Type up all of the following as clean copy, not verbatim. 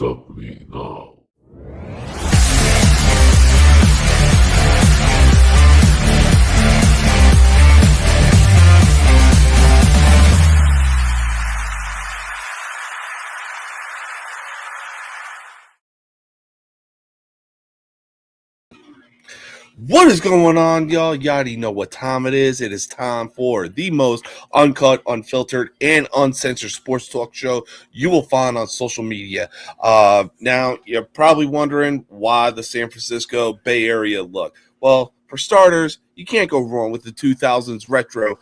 Stop me now. What is going on, y'all? You already know what time it is. It is time for the most uncut, unfiltered, and uncensored sports talk show you will find on social media. Now, you're probably wondering why the San Francisco Bay Area look. Well, for starters, you can't go wrong with the 2000s retro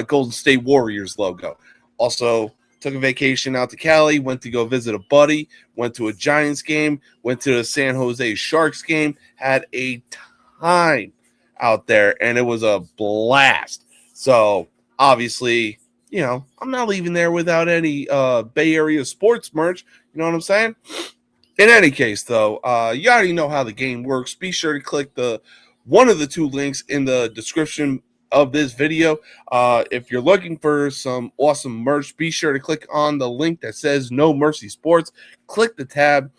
Golden State Warriors logo. Also, took a vacation out to Cali, went to go visit a buddy, went to a Giants game, went to the San Jose Sharks game, had a time out there, and it was a blast. So obviously, I'm not leaving there without any Bay Area sports merch. You know what I'm saying? In any case, though, you already know how the game works. Be sure to click one of the two links in the description of this video. If you're looking for some awesome merch, be sure to click on the link that says No Mercy Sports. Click the tab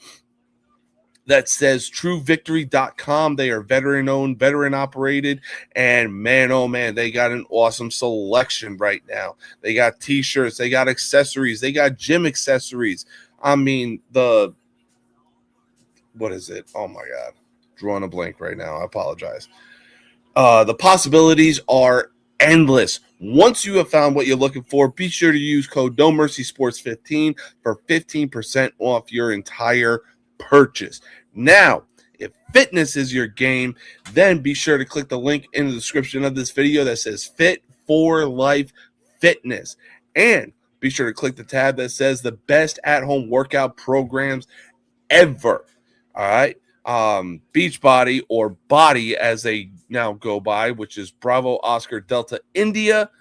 that says truevictory.com. They are veteran-owned, veteran-operated, and man, oh man, they got an awesome selection right now. They got T-shirts, they got accessories, they got gym accessories. I mean, what is it? Oh my God. Drawing a blank right now. I apologize. The possibilities are endless. Once you have found what you're looking for, be sure to use code NoMercySports15 for 15% off your entire purchase. Now, if fitness is your game, then be sure to click the link in the description of this video that says Fit for Life Fitness. And be sure to click the tab that says the best at-home workout programs ever. All right. Beachbody, or Body as they now go by, which is Bravo Oscar Delta India.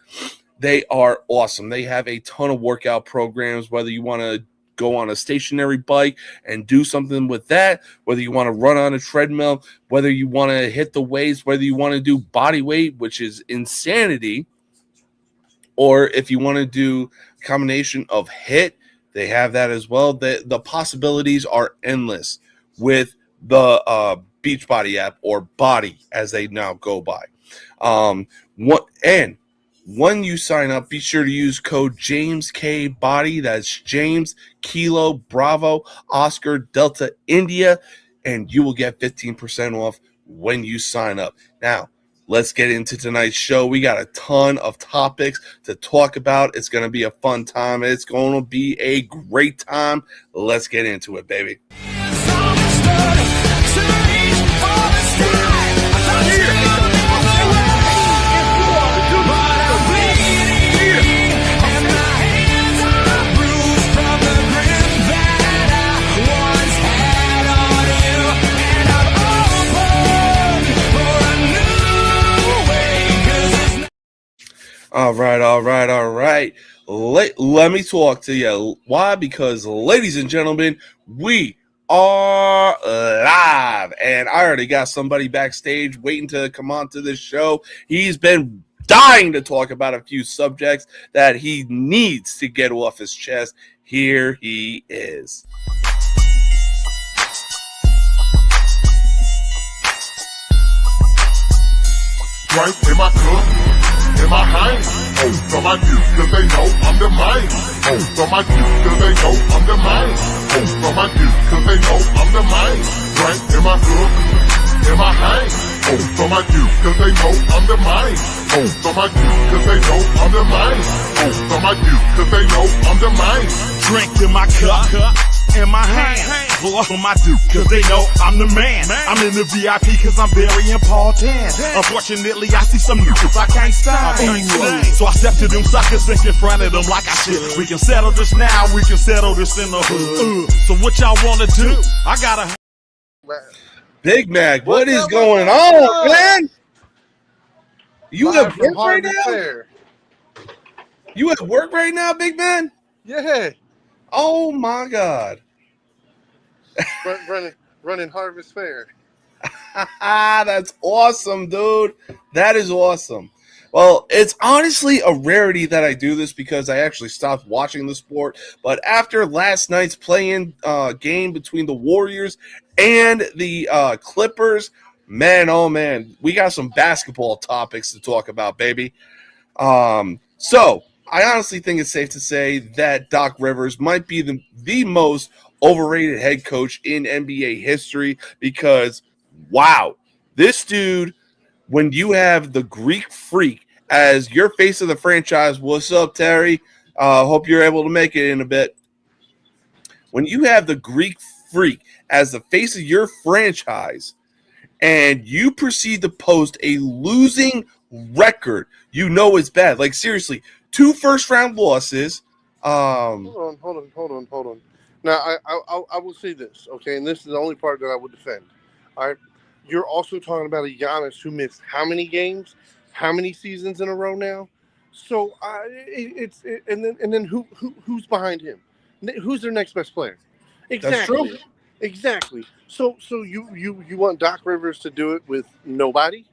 They are awesome. They have a ton of workout programs, whether you want to go on a stationary bike and do something with that, whether you want to run on a treadmill, whether you want to hit the weights, whether you want to do body weight, which is insanity, or if you want to do a combination of HIIT, they have that as well. The possibilities are endless with the Beachbody app, or Body as they now go by. When you sign up, be sure to use code JamesKBody. That's James Kilo Bravo Oscar Delta India, and you will get 15% off when you sign up. Now, let's get into tonight's show. We got a ton of topics to talk about. It's going to be a fun time. It's going to be a great time. Let's get into it, baby. All right. Let me talk to you. Why? Because, ladies and gentlemen, we are live. And I already got somebody backstage waiting to come on to this show. He's been dying to talk about a few subjects that he needs to get off his chest. Here he is. Right in my cup, in my hand. Oh, from my youth, cause they know I'm the man. Oh, from my youth, cause they know I'm the man. Oh, from my youth, cause they know I'm the man. Right in my cup, in my hand. Oh, from my youth, cause they know I'm the man. Oh, from my youth, cause they know I'm the man. Oh, from my youth, cause they know I'm the man. Drink in my cup, in my hand. Blow on my duke, cause they know I'm the man. I'm in the VIP cause I'm very important. Unfortunately, I see some niggas I can't stand. So I step to them suckers, think in front of them like I should. We can settle this now, we can settle this in the hood. So what y'all wanna do? I gotta... Big Mac, what is going on, man? You at work right now? You at work right now, big man? Yeah. Oh my God. running Harvest Fair. That's awesome, dude. That is awesome. Well, it's honestly a rarity that I do this because I actually stopped watching the sport. But after last night's playing game between the Warriors and the Clippers, man, oh man, we got some basketball topics to talk about, baby. So I honestly think it's safe to say that Doc Rivers might be the most overrated head coach in NBA history because, wow, this dude, when you have the Greek Freak as your face of the franchise, what's up, Terry? Hope you're able to make it in a bit. When you have the Greek Freak as the face of your franchise, and you proceed to post a losing record, you know it's bad. Like seriously, 2 first-round losses. Hold on. Now, I will say this, okay, and this is the only part that I would defend. All right, you're also talking about a Giannis who missed how many games, how many seasons in a row now. So and then who's behind him? Who's their next best player? That's true. Exactly. So you want Doc Rivers to do it with nobody,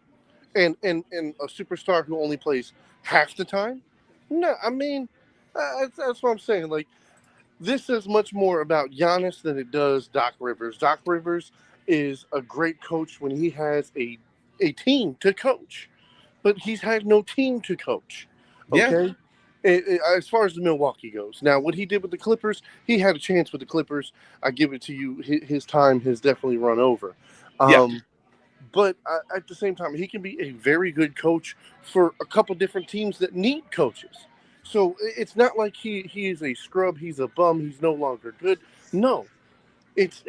and a superstar who only plays half the time? No, I mean that's what I'm saying. Like, this is much more about Giannis than it does Doc Rivers. Doc Rivers is a great coach when he has a team to coach, but he's had no team to coach. Okay. Yeah. As far as the Milwaukee goes, now what he did with the Clippers, he had a chance with the Clippers. I give it to you. His time has definitely run over. Yeah. But at the same time, he can be a very good coach for a couple different teams that need coaches. So it's not like he is a scrub. He's a bum. He's no longer good. No, it's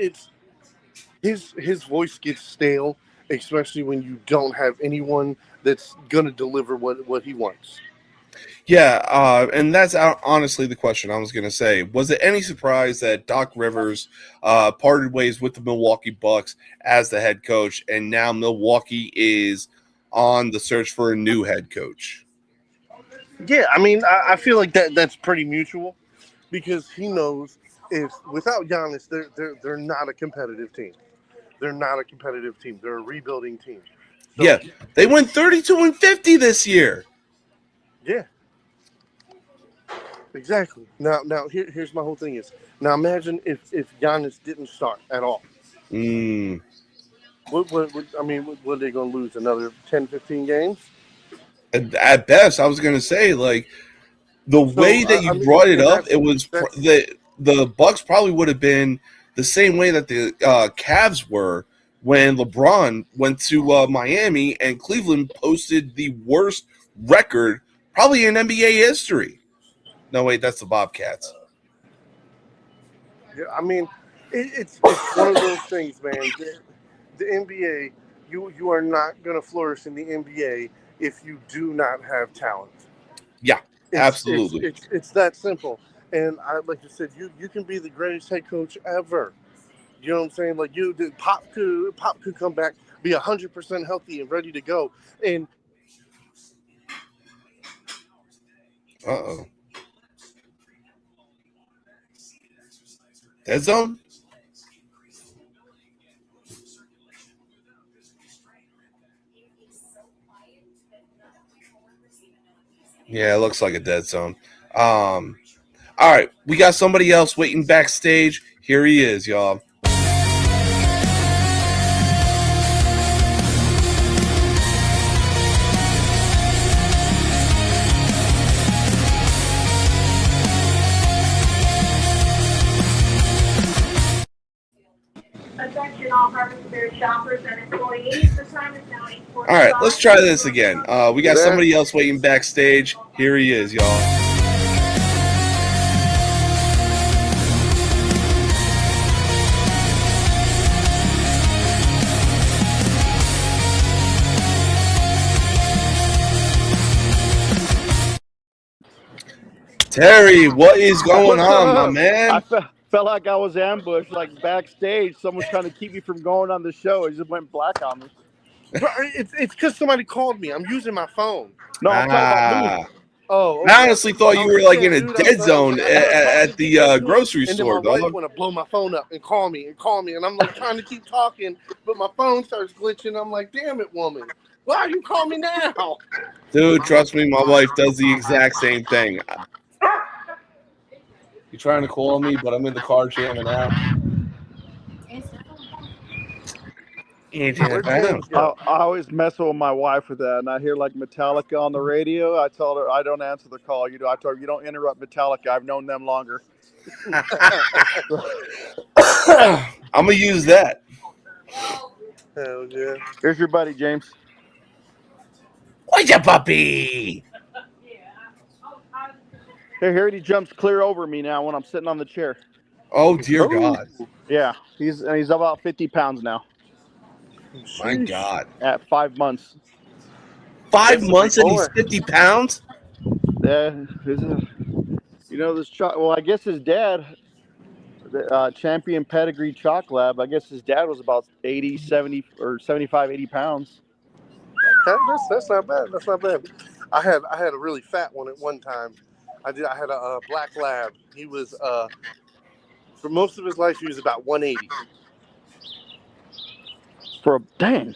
his voice gets stale, especially when you don't have anyone that's gonna deliver what he wants. Yeah, and that's honestly the question I was going to say. Was it any surprise that Doc Rivers parted ways with the Milwaukee Bucks as the head coach, and now Milwaukee is on the search for a new head coach? Yeah, I mean, I feel like that's pretty mutual because he knows if without Giannis, they're not a competitive team. They're not a competitive team. They're a rebuilding team. So, Yeah, they went 32-50 this year. Yeah. Exactly. Now, here's my whole thing is now imagine if Giannis didn't start at all. What I mean, what are they going to lose? Another 10, 15 games? At best, I was going to say, like, the way that you brought it up, it was the Bucks probably would have been the same way that the Cavs were when LeBron went to Miami and Cleveland posted the worst record probably in NBA history. No, wait, that's the Bobcats. Yeah, I mean, it's one of those things, man. The NBA, you are not going to flourish in the NBA if you do not have talent. Yeah, absolutely. It's that simple. And like you said, you can be the greatest head coach ever. You know what I'm saying? Like Pop could come back, be 100% healthy and ready to go. And Dead zone? Yeah, it looks like a dead zone. All right, we got somebody else waiting backstage. Here he is, y'all. Attention all Harvester shoppers and employees. The time is now 8:45. All right, let's try this again. We got somebody else waiting backstage. Here he is, y'all. Terry, what is going on, my man? I felt like I was ambushed, like backstage. Someone's trying to keep me from going on the show. It just went black on me. it's because somebody called me. I'm using my phone. No, I'm talking about me. Oh, okay. I honestly thought you were like in a dead zone at the grocery store, and then my dog. wife want to blow my phone up and call me, and I'm like trying to keep talking, but my phone starts glitching. I'm like, damn it, woman. Why you call me now? Dude, trust me, my wife does the exact same thing. You're trying to call me, but I'm in the car jamming out. Where'd James I go? always mess with my wife with that, and I hear like Metallica on the radio. I tell her I don't answer the call. I told her you don't interrupt Metallica. I've known them longer. I'm gonna use that. Hell yeah. Here's your buddy, James. What's up, puppy? Here he jumps clear over me now when I'm sitting on the chair. Oh dear God! Yeah, he's about 50 pounds now My God! at 5 months. 5 That's a months big and he's boy. 50 pounds. This well, I guess his dad, the champion pedigree chalk lab. I guess his dad was about 80, 70 or 75, 80 pounds. Okay, that's not bad. That's not bad. I had a really fat one at one time. I had a black lab. He was for most of his life he was about 180. Dang.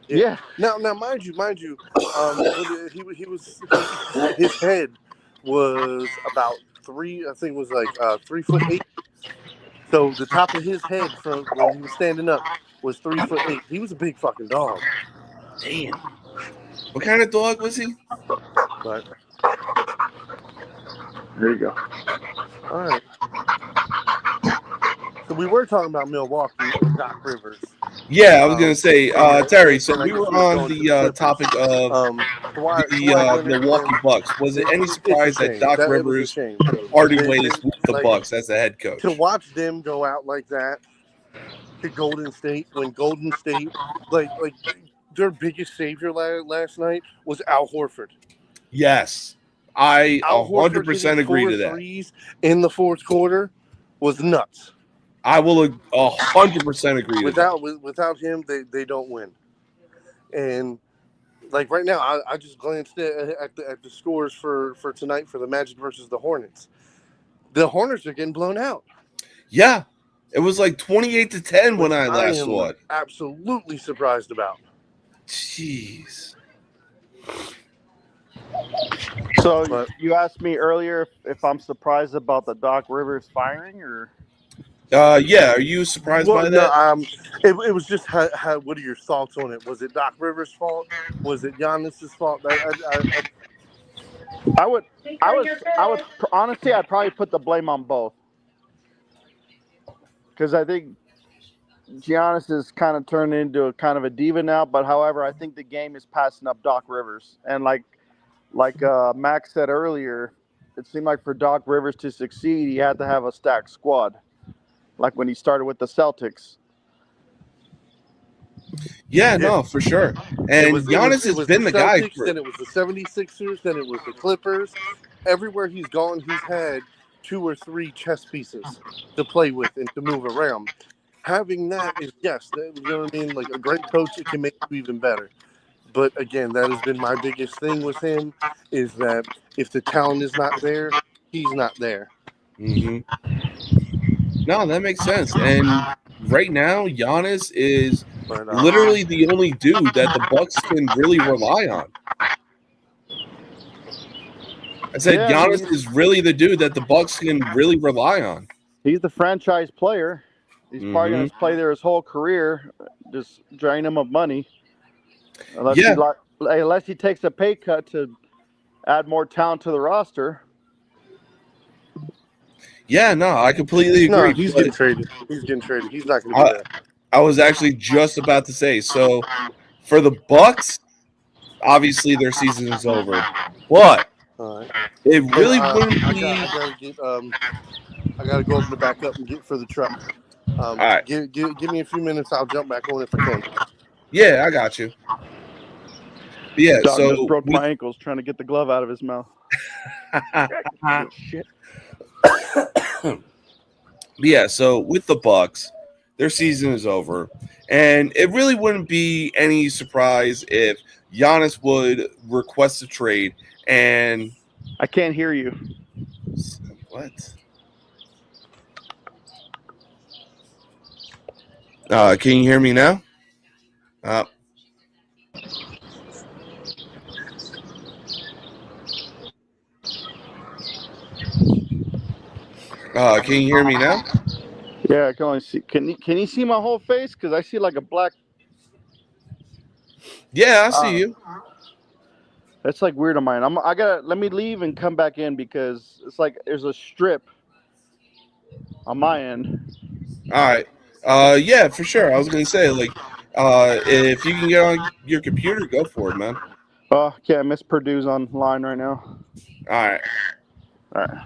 Yeah. Now, mind you, his head was about 3'8". So the top of his head from when he was standing up was 3'8". He was a big fucking dog. Damn. What kind of dog was he? But There you go. all right. So we were talking about Milwaukee and Doc Rivers. Yeah, I was gonna say, Terry. So and I we guess were we were on going to the the Clippers. topic of Kawhi the Leonard Milwaukee and- Bucks. Was it any It's a surprise that shame. Doc It was a Rivers shame. parted They- ways with the like, Bucks as the head coach? To watch them go out like that to Golden State when Golden State like their biggest savior last night was Al Horford. Yes, I Al Horford 100% hitting agree 4 to that. threes in the fourth quarter was nuts. I will 100% agree to that. Without him, they don't win. And like right now, I just glanced at the scores for tonight for the Magic versus the Hornets. The Hornets are getting blown out. Yeah, it was like 28-10 when which I last am saw it. Absolutely surprised about. Jeez. So you asked me earlier if I'm surprised about the Doc Rivers firing, or Yeah, are you surprised by that? No, it was just how. What are your thoughts on it? Was it Doc Rivers' fault? Was it Giannis's fault? I would honestly, I'd probably put the blame on both, because I think Giannis is kind of turned into a kind of a diva now. But however, I think the game is passing up Doc Rivers, and like Max said earlier, it seemed like for Doc Rivers to succeed, he had to have a stacked squad, like when he started with the Celtics. Yeah, no, for sure. And Giannis has been the guy. Then it was the 76ers. Then it was the Clippers. Everywhere he's gone, he's had 2 or 3 chess pieces to play with and to move around. Having that is, yes, you know what I mean? Like a great coach, it can make you even better. But again, that has been my biggest thing with him, is that if the talent is not there, he's not there. Mm-hmm. No, that makes sense. And right now, Giannis is literally the only dude that the Bucks can really rely on. I said Giannis is really the dude that the Bucks can really rely on. He's the franchise player. He's probably going to play there his whole career, just drain him of money. Unless he takes a pay cut to add more talent to the roster. Yeah, no, I completely agree. No, he's getting traded. He's not going to be there. I was actually just about to say, so for the Bucks, obviously their season is over. But it really wouldn't be. I gotta go open the back up and get for the truck. All right. Give me a few minutes. I'll jump back on if I can. Yeah, I got you. Yeah, Doc so just broke my ankles trying to get the glove out of his mouth. Shit. Yeah, so with the Bucks, their season is over, and it really wouldn't be any surprise if Giannis would request a trade. And I can't hear you. What? Can you hear me now? Can you hear me now? Yeah, I can only see. Can you see my whole face? Because I see like a black. Yeah, I see you. That's like weird on mine. Let me leave and come back in because it's like there's a strip on my end. All right. Yeah, for sure. I was gonna say, like, if you can get on your computer, go for it, man. Oh, yeah, Miss Purdue's online right now. All right. All right.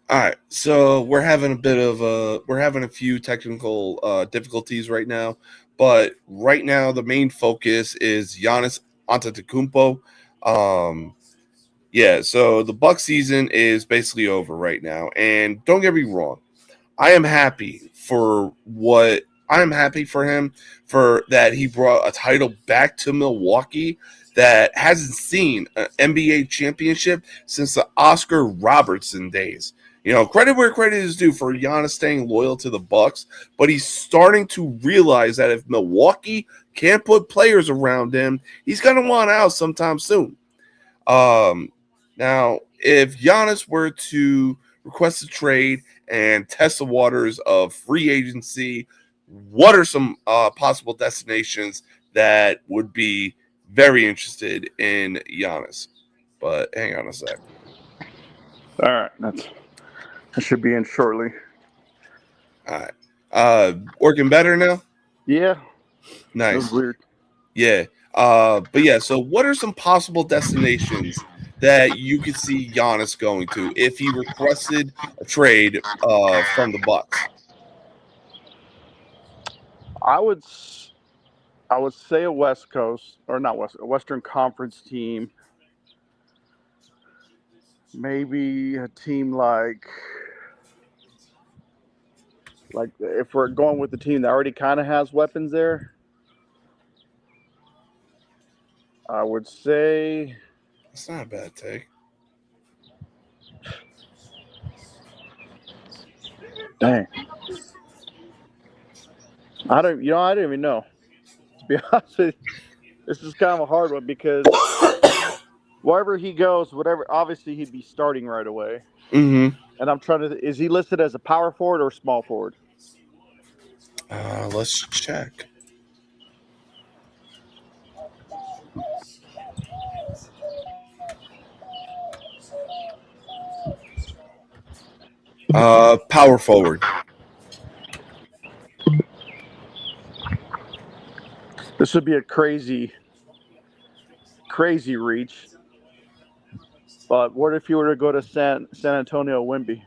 All right. So we're having a few technical difficulties right now, but right now the main focus is Giannis Antetokounmpo. Yeah. So the Buck season is basically over right now, and don't get me wrong. I am happy for him for that he brought a title back to Milwaukee that hasn't seen an NBA championship since the Oscar Robertson days. You know, credit where credit is due for Giannis staying loyal to the Bucks, but he's starting to realize that if Milwaukee can't put players around him, he's going to want out sometime soon. Now, if Giannis were to request a trade and test the waters of free agency, what are some possible destinations that would be very interested in Giannis? But hang on a sec. All right. That should be in shortly. All right. Working better now? Yeah. Nice. That was weird. Yeah. But yeah, so what are some possible destinations that you could see Giannis going to if he requested a trade from the Bucks? I would say a West Coast, or not West, a Western Conference team. Maybe a team like if we're going with the team that already kind of has weapons there, I would say That's not a bad take. dang. I don't even know. To be honest with you, this is kind of a hard one because wherever he goes, obviously he'd be starting right away. Mm-hmm. And I'm trying to, is he listed as a power forward or small forward? Let's check. Power forward. This would be a crazy reach. But what if you were to go to San Antonio Wemby?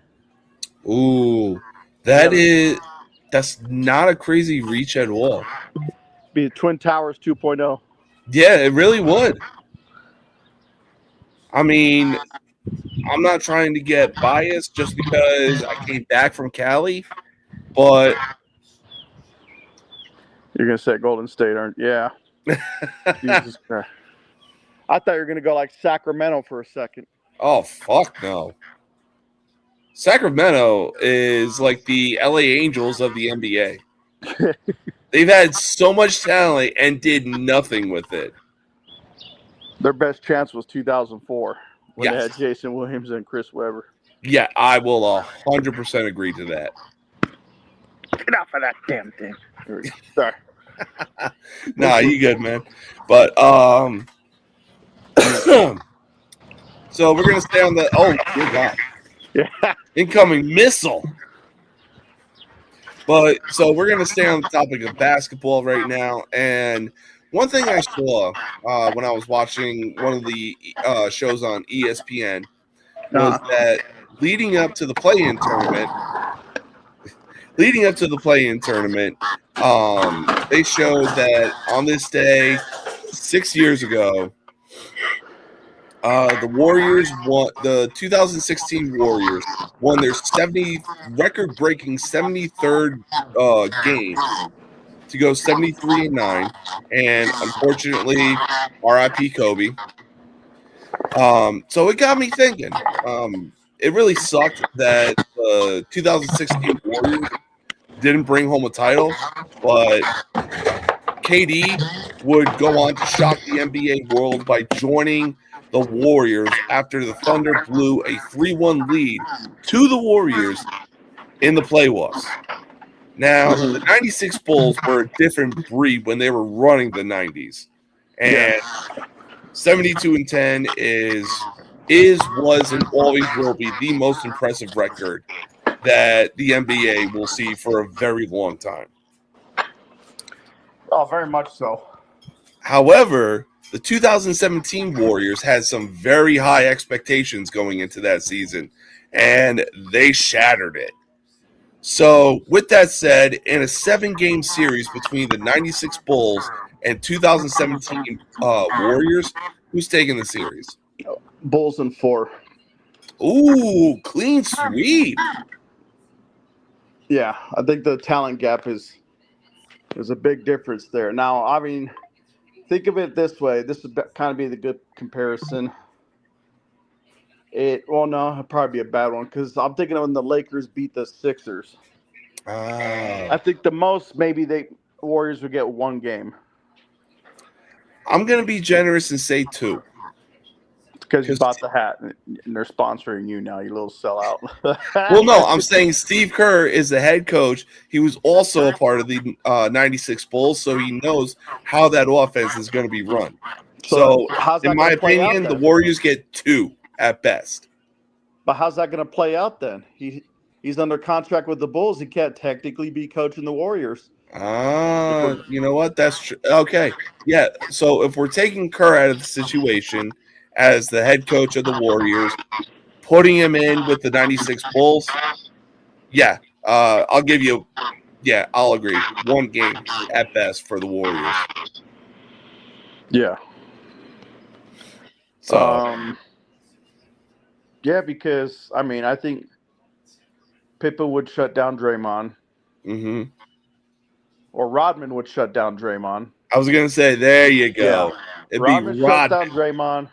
Ooh, that's not a crazy reach at all. Be Twin Towers 2.0. Yeah, it really would. I mean, I'm not trying to get biased just because I came back from Cali, but You're gonna say Golden State, aren't you? Yeah. Jesus Christ. I thought you were gonna go like Sacramento for a second. oh fuck no. Sacramento is like the LA Angels of the NBA. They've had so much talent and did nothing with it. Their best chance was 2004 when they Yes. had Jason Williams and Chris Webber. Yeah, I will 100% agree to that. Get off of that damn thing. Sorry. Nah, you good, man. But so we're gonna stay on the dear God. Yeah. Incoming missile. But so we're gonna stay on the topic of basketball right now. And one thing I saw when I was watching one of the shows on ESPN was that leading up to the play-in tournament, they showed that on this day 6 years ago, the Warriors won the 2016 Warriors won their record-breaking 73rd game to go 73-9, and unfortunately, RIP Kobe. So it got me thinking. It really sucked that the 2016 Warriors didn't bring home a title, but KD would go on to shock the NBA world by joining the Warriors after the Thunder blew a 3-1 lead to the Warriors in the playoffs. Now, the 96 Bulls were a different breed when they were running the 90s. And 72-10 was, and always will be the most impressive record that the NBA will see for a very long time. Oh, very much so. However, the 2017 Warriors had some very high expectations going into that season, and they shattered it. So, with that said, in a 7-game series between the 96 Bulls and 2017 Warriors, who's taking the series? Bulls in 4. Ooh, clean sweep. Yeah, I think the talent gap is there's a big difference there. Now, I mean, think of it this way. This would kind of be the good comparison. It'd probably be a bad one because I'm thinking of when the Lakers beat the Sixers. I think the most maybe the Warriors would get 1 game. I'm going to be generous and say 2. Because you bought the hat and they're sponsoring you now, you little sellout. Well, no, I'm saying Steve Kerr is the head coach. He was also a part of the 96 Bulls, so he knows how that offense is going to be run. So in my opinion, the Warriors get 2 at best. But how's that going to play out then? He's under contract with the Bulls. He can't technically be coaching the Warriors. You know what? That's true. Okay. Yeah, so if we're taking Kerr out of the situation as the head coach of the Warriors, putting him in with the 96 Bulls, I'll give you – I'll agree. 1 game at best for the Warriors. Yeah. So, because, I mean, I think Pippen would shut down Draymond. mm-hmm. Or Rodman would shut down Draymond. I was going to say, there you go. Yeah. It'd Rodman be shuts down Draymond.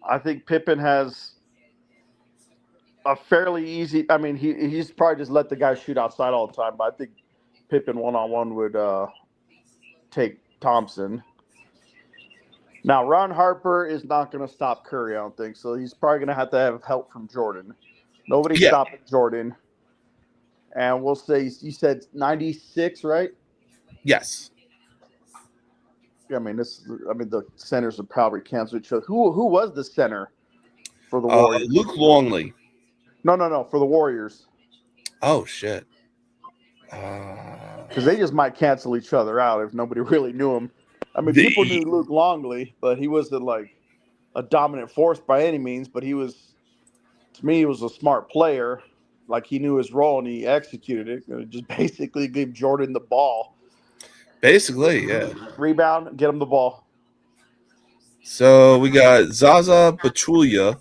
I think Pippen has a fairly easy – I mean, he's probably just let the guy shoot outside all the time, but I think Pippen one-on-one would take Thompson. Now, Ron Harper is not going to stop Curry, I don't think, so he's probably going to have help from Jordan. Nobody's stopping Jordan. And we'll say – you said 96, right? Yes. I mean, the centers would probably cancel each other. Who was the center for the Warriors? Luke Longley. No, for the Warriors. Oh, shit. Because they just might cancel each other out if nobody really knew him. I mean, people knew Luke Longley, but he wasn't like a dominant force by any means. But he was, to me, he was a smart player. Like, he knew his role and he executed it. And it just basically gave Jordan the ball. Basically, yeah. Rebound, get him the ball. So we got Zaza Pachulia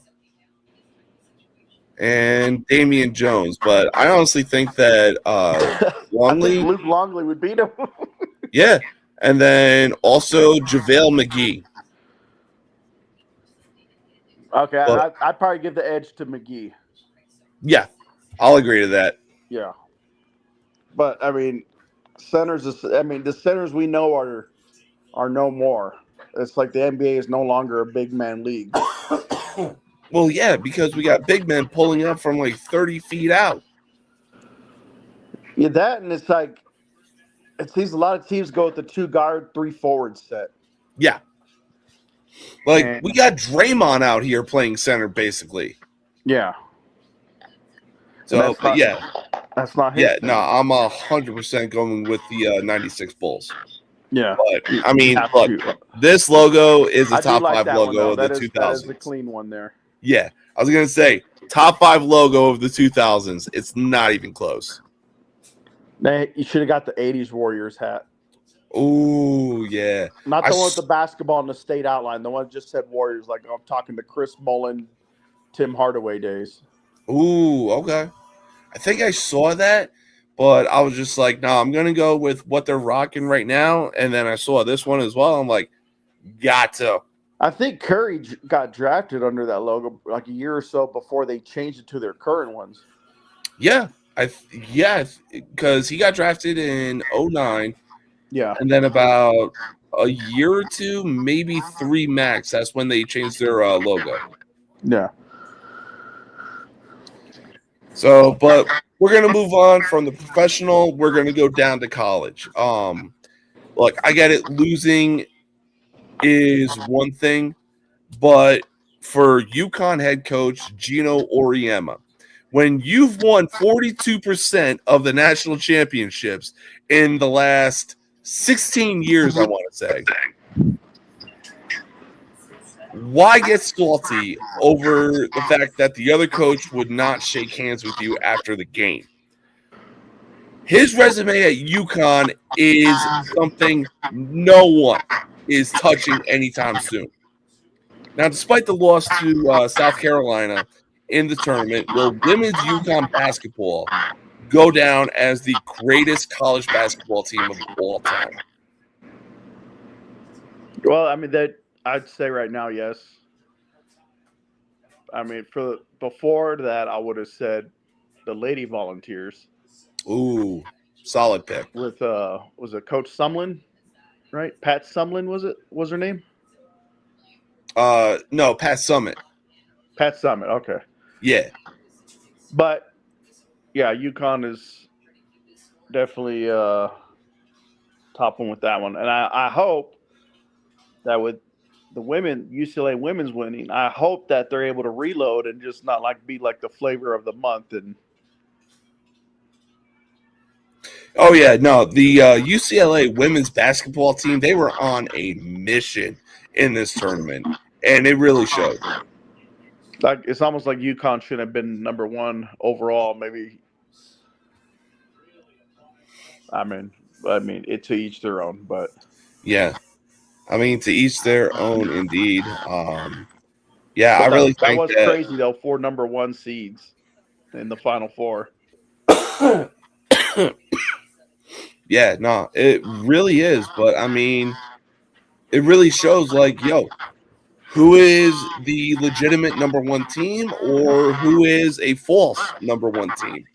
and Damian Jones, but I honestly think that Longley, I think Luke Longley would beat him. yeah, and then also JaVale McGee. Okay, I'd probably give the edge to McGee. Yeah, I'll agree to that. Yeah, but I mean. The centers we know are no more. It's like the NBA is no longer a big man league. Well, yeah, because we got big men pulling up from like 30 feet out. Yeah, that and it's like it seems a lot of teams go with the 2 guard, 3 forward set. Yeah, like we got Draymond out here playing center basically. Yeah. So that's not his. Yeah, no, I'm 100% going with the 96 Bulls. Yeah. But, I mean, look, this logo is a top 5 logo of the 2000s. That is a clean one there. Yeah. I was going to say, top 5 logo of the 2000s. It's not even close. You should have got the 80s Warriors hat. Ooh, yeah. Not the one with the basketball and the state outline. The one that just said Warriors, like I'm talking to Chris Mullin, Tim Hardaway days. Ooh, okay. I think I saw that, but I was just like, no, I'm going to go with what they're rocking right now. And then I saw this one as well. I'm like, got to. I think Curry got drafted under that logo like a year or so before they changed it to their current ones. Yeah. Because he got drafted in 2009. Yeah. And then about a year or two, maybe 3 max. That's when they changed their logo. Yeah. So, but we're gonna move on from the professional. We're gonna go down to college. Look, I get it. Losing is one thing, but for UConn head coach Gino Auriemma, when you've won 42% of the national championships in the last 16 years, I want to say, why get salty over the fact that the other coach would not shake hands with you after the game? His resume at UConn is something no one is touching anytime soon. Now, despite the loss to South Carolina in the tournament, will women's UConn basketball go down as the greatest college basketball team of all time? Well, I mean, that I'd say right now, yes. I mean, before that, I would have said the Lady Volunteers Ooh, solid pick. with was it Coach Sumlin, right? Pat Sumlin was her name? No, Pat Summit. Pat Summit. Okay. Yeah. But yeah, UConn is definitely top one with that one, and I hope that with the women, UCLA women's winning, I hope that they're able to reload and just not be like the flavor of the month. And Oh yeah, no, the UCLA women's basketball team, they were on a mission in this tournament, and it really showed. like it's almost like UConn should have been number one overall. Maybe. I mean, it to each their own, but Yeah. I mean, to each their own, indeed. Yeah, I But really that think was that crazy though. 4 number 1 seeds in the Final Four. yeah, no, it really is. But I mean, it really shows like, yo, who is the legitimate number 1 team or who is a false number 1 team?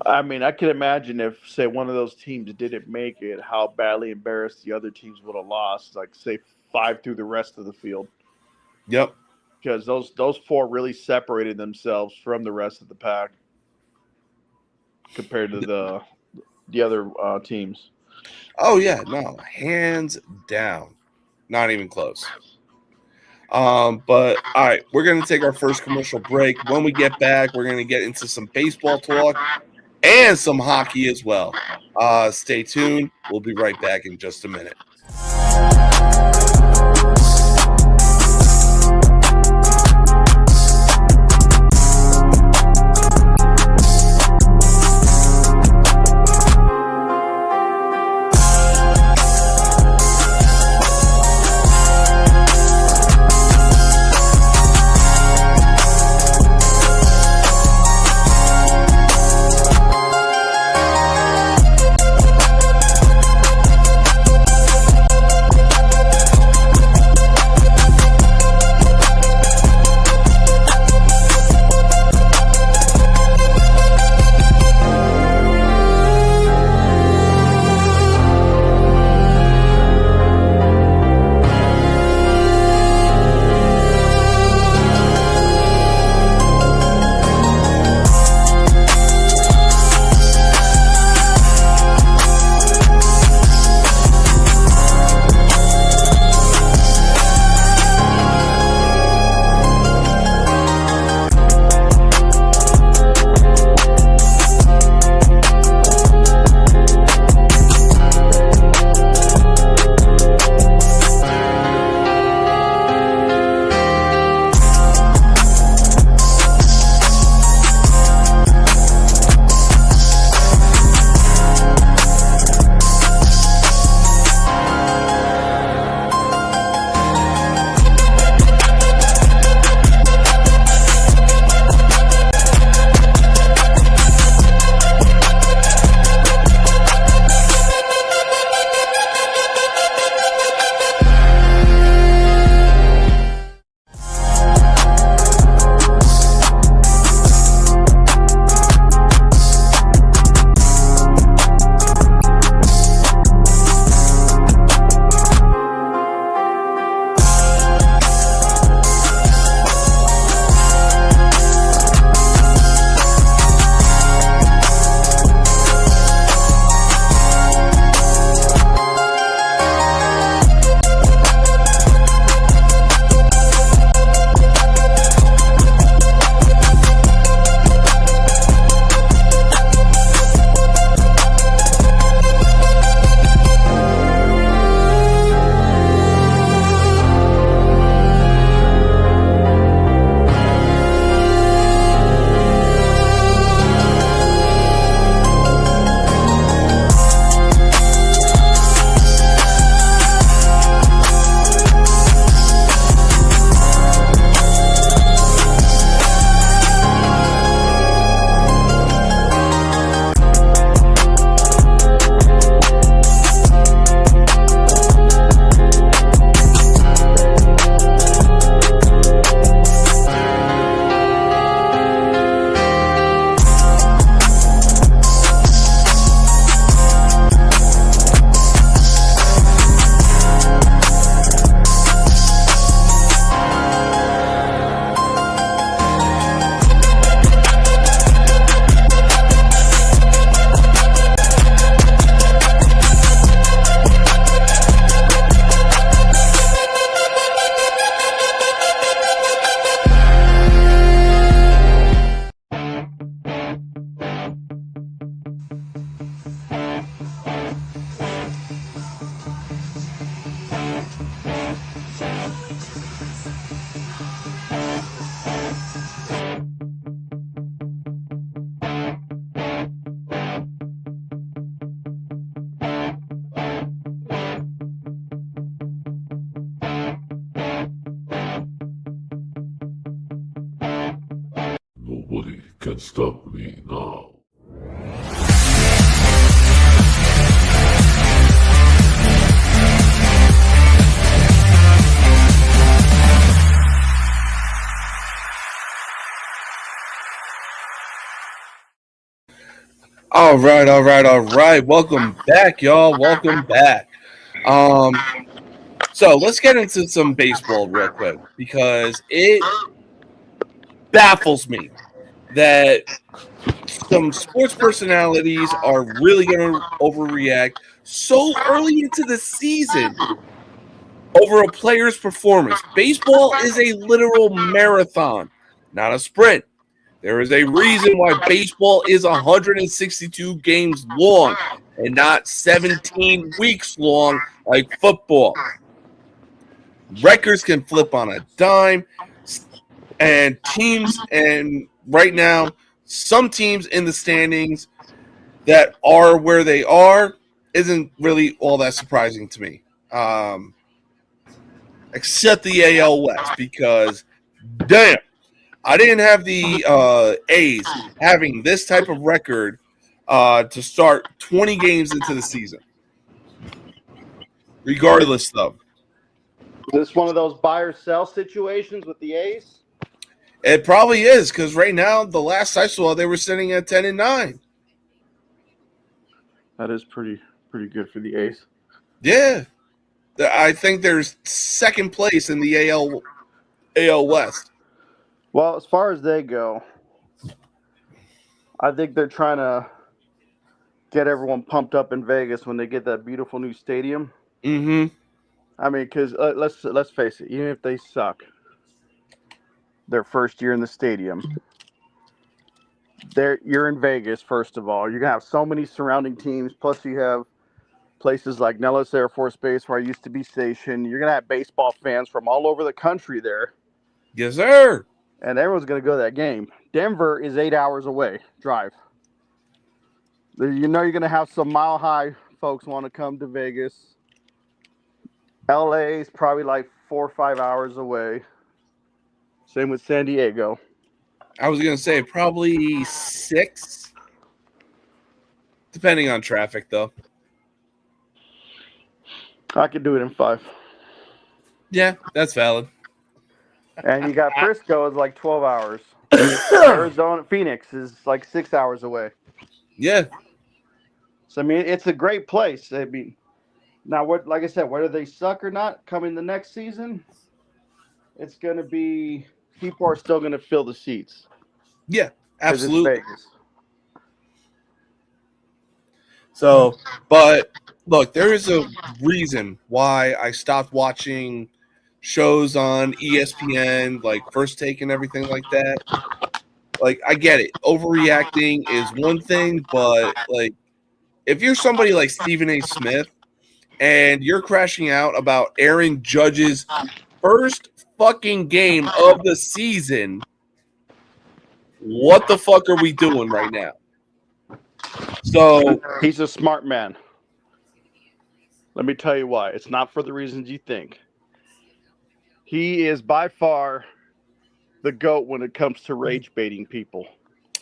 I mean, I can imagine if, say, one of those teams didn't make it, how badly embarrassed the other teams would have lost. Like, say, 5 through the rest of the field, Yep. because those 4 really separated themselves from the rest of the pack compared to the other teams. Oh yeah, no, hands down, not even close. But all right, we're gonna take our first commercial break. When we get back, we're gonna get into some baseball talk and some hockey as well. Stay tuned. We'll be right back in just a minute. can stop me now. All right. Welcome back, y'all. Welcome back. So let's get into some baseball real quick because it baffles me that some sports personalities are really going to overreact so early into the season over a player's performance. Baseball is a literal marathon, not a sprint. There is a reason why baseball is 162 games long and not 17 weeks long like football. Records can flip on a dime, and teams, and right now, some teams in the standings that are where they are isn't really all that surprising to me. Except the AL West, because damn, I didn't have the A's having this type of record to start 20 games into the season. Regardless, though. Is this one of those buy or sell situations with the A's? It probably is, because right now, the last I saw, they were sitting at 10-9. That is pretty good for the A's. Yeah. I think there's second place in the AL West. Well, as far as they go, I think they're trying to get everyone pumped up in Vegas when they get that beautiful new stadium. Mm-hmm. I mean, because let's face it, even if they suck their first year in the stadium, you're in Vegas, first of all. You're going to have so many surrounding teams, plus you have places like Nellis Air Force Base, where I used to be stationed. You're going to have baseball fans from all over the country there. Yes, sir. And everyone's going to go to that game. Denver is 8 hours away, drive. You know you're going to have some mile-high folks want to come to Vegas. LA is probably like 4 or 5 hours away. Same with San Diego. I was going to say probably 6, depending on traffic, though. I could do it in 5. Yeah, that's valid. And you got Frisco is like 12 hours. Arizona, Phoenix is like 6 hours away. Yeah. So, I mean, it's a great place. I mean, now, like I said, whether they suck or not coming the next season, it's going to be – people are still going to fill the seats. Yeah, absolutely. It's Vegas. So, but look, there is a reason why I stopped watching shows on ESPN, like First Take and everything like that. Like, I get it. Overreacting is one thing, but, like, if you're somebody like Stephen A. Smith and you're crashing out about Aaron Judge's first fucking game of the season, what the fuck are we doing right now? So he's a smart man. Let me tell you why. It's not for the reasons you think. He is by far the GOAT when it comes to rage baiting people.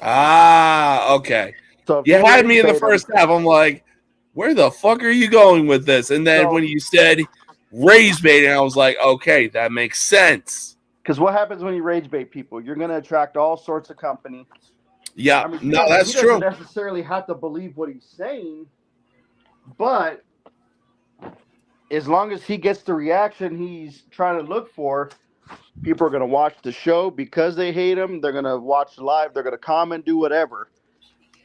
Ah, okay. So you had me in the first half. I'm like, where the fuck are you going with this? And then when you said rage baiting, I was like, okay, that makes sense. Because what happens when you rage bait people? You're going to attract all sorts of company. Yeah, I mean, no, that's true. He doesn't necessarily have to believe what he's saying, but as long as he gets the reaction he's trying to look for, people are going to watch the show because they hate him. They're going to watch live. They're going to comment, do whatever.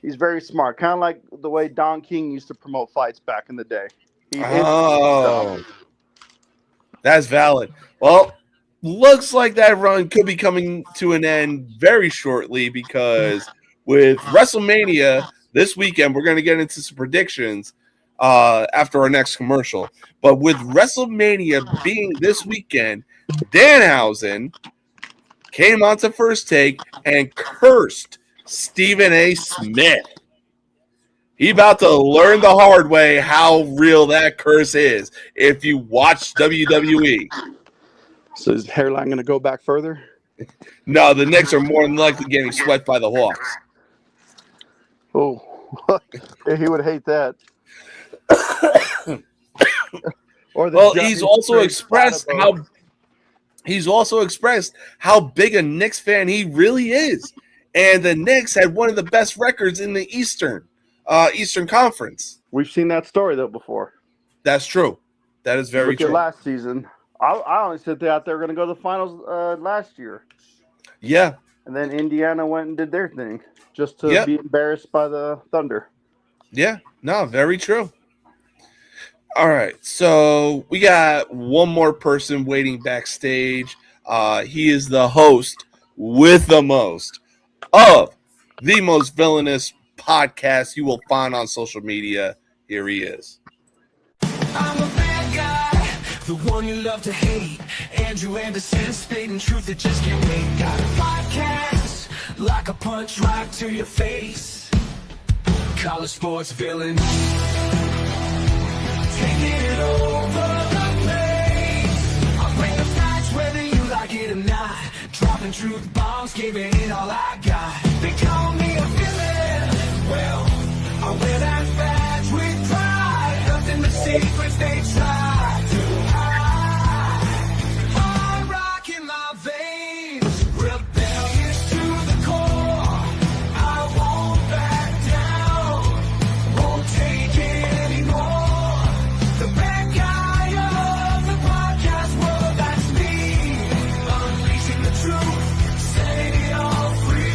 He's very smart, kind of like the way Don King used to promote fights back in the day. That's valid. Well, looks like that run could be coming to an end very shortly because with WrestleMania this weekend, we're going to get into some predictions after our next commercial. But with WrestleMania being this weekend, Danhausen came onto First Take and cursed Stephen A. Smith. He about to learn the hard way how real that curse is if you watch WWE. So is hairline going to go back further? No, the Knicks are more than likely getting swept by the Hawks. Oh, he would hate that. Or the Well, Giants he's also trade expressed how big a Knicks fan he really is, and the Knicks had one of the best records in the Eastern Conference. We've seen that story though before. That's true. That is very Look at true. last season. I only said they were going to go to the finals last year. Yeah. And then Indiana went and did their thing just to be embarrassed by the Thunder. Yeah. No, very true. All right. So we got one more person waiting backstage. He is the host with the most of the most villainous podcast you will find on social media. Here he is. I'm a bad guy, the one you love to hate. Andrew Anderson, spitting truth that just can't wait. Got a podcast, like a punch right to your face. College sports villain, taking it over the place. I bring the facts whether you like it or not. Dropping truth bombs, giving it all I got. They call me a villain, well, I wear that badge with pride. Nothing but secrets they try to hide. I'm rocking my veins, rebellious to the core. I won't back down, won't take it anymore. The bad guy of the podcast world, that's me. Unleashing the truth, setting it all free.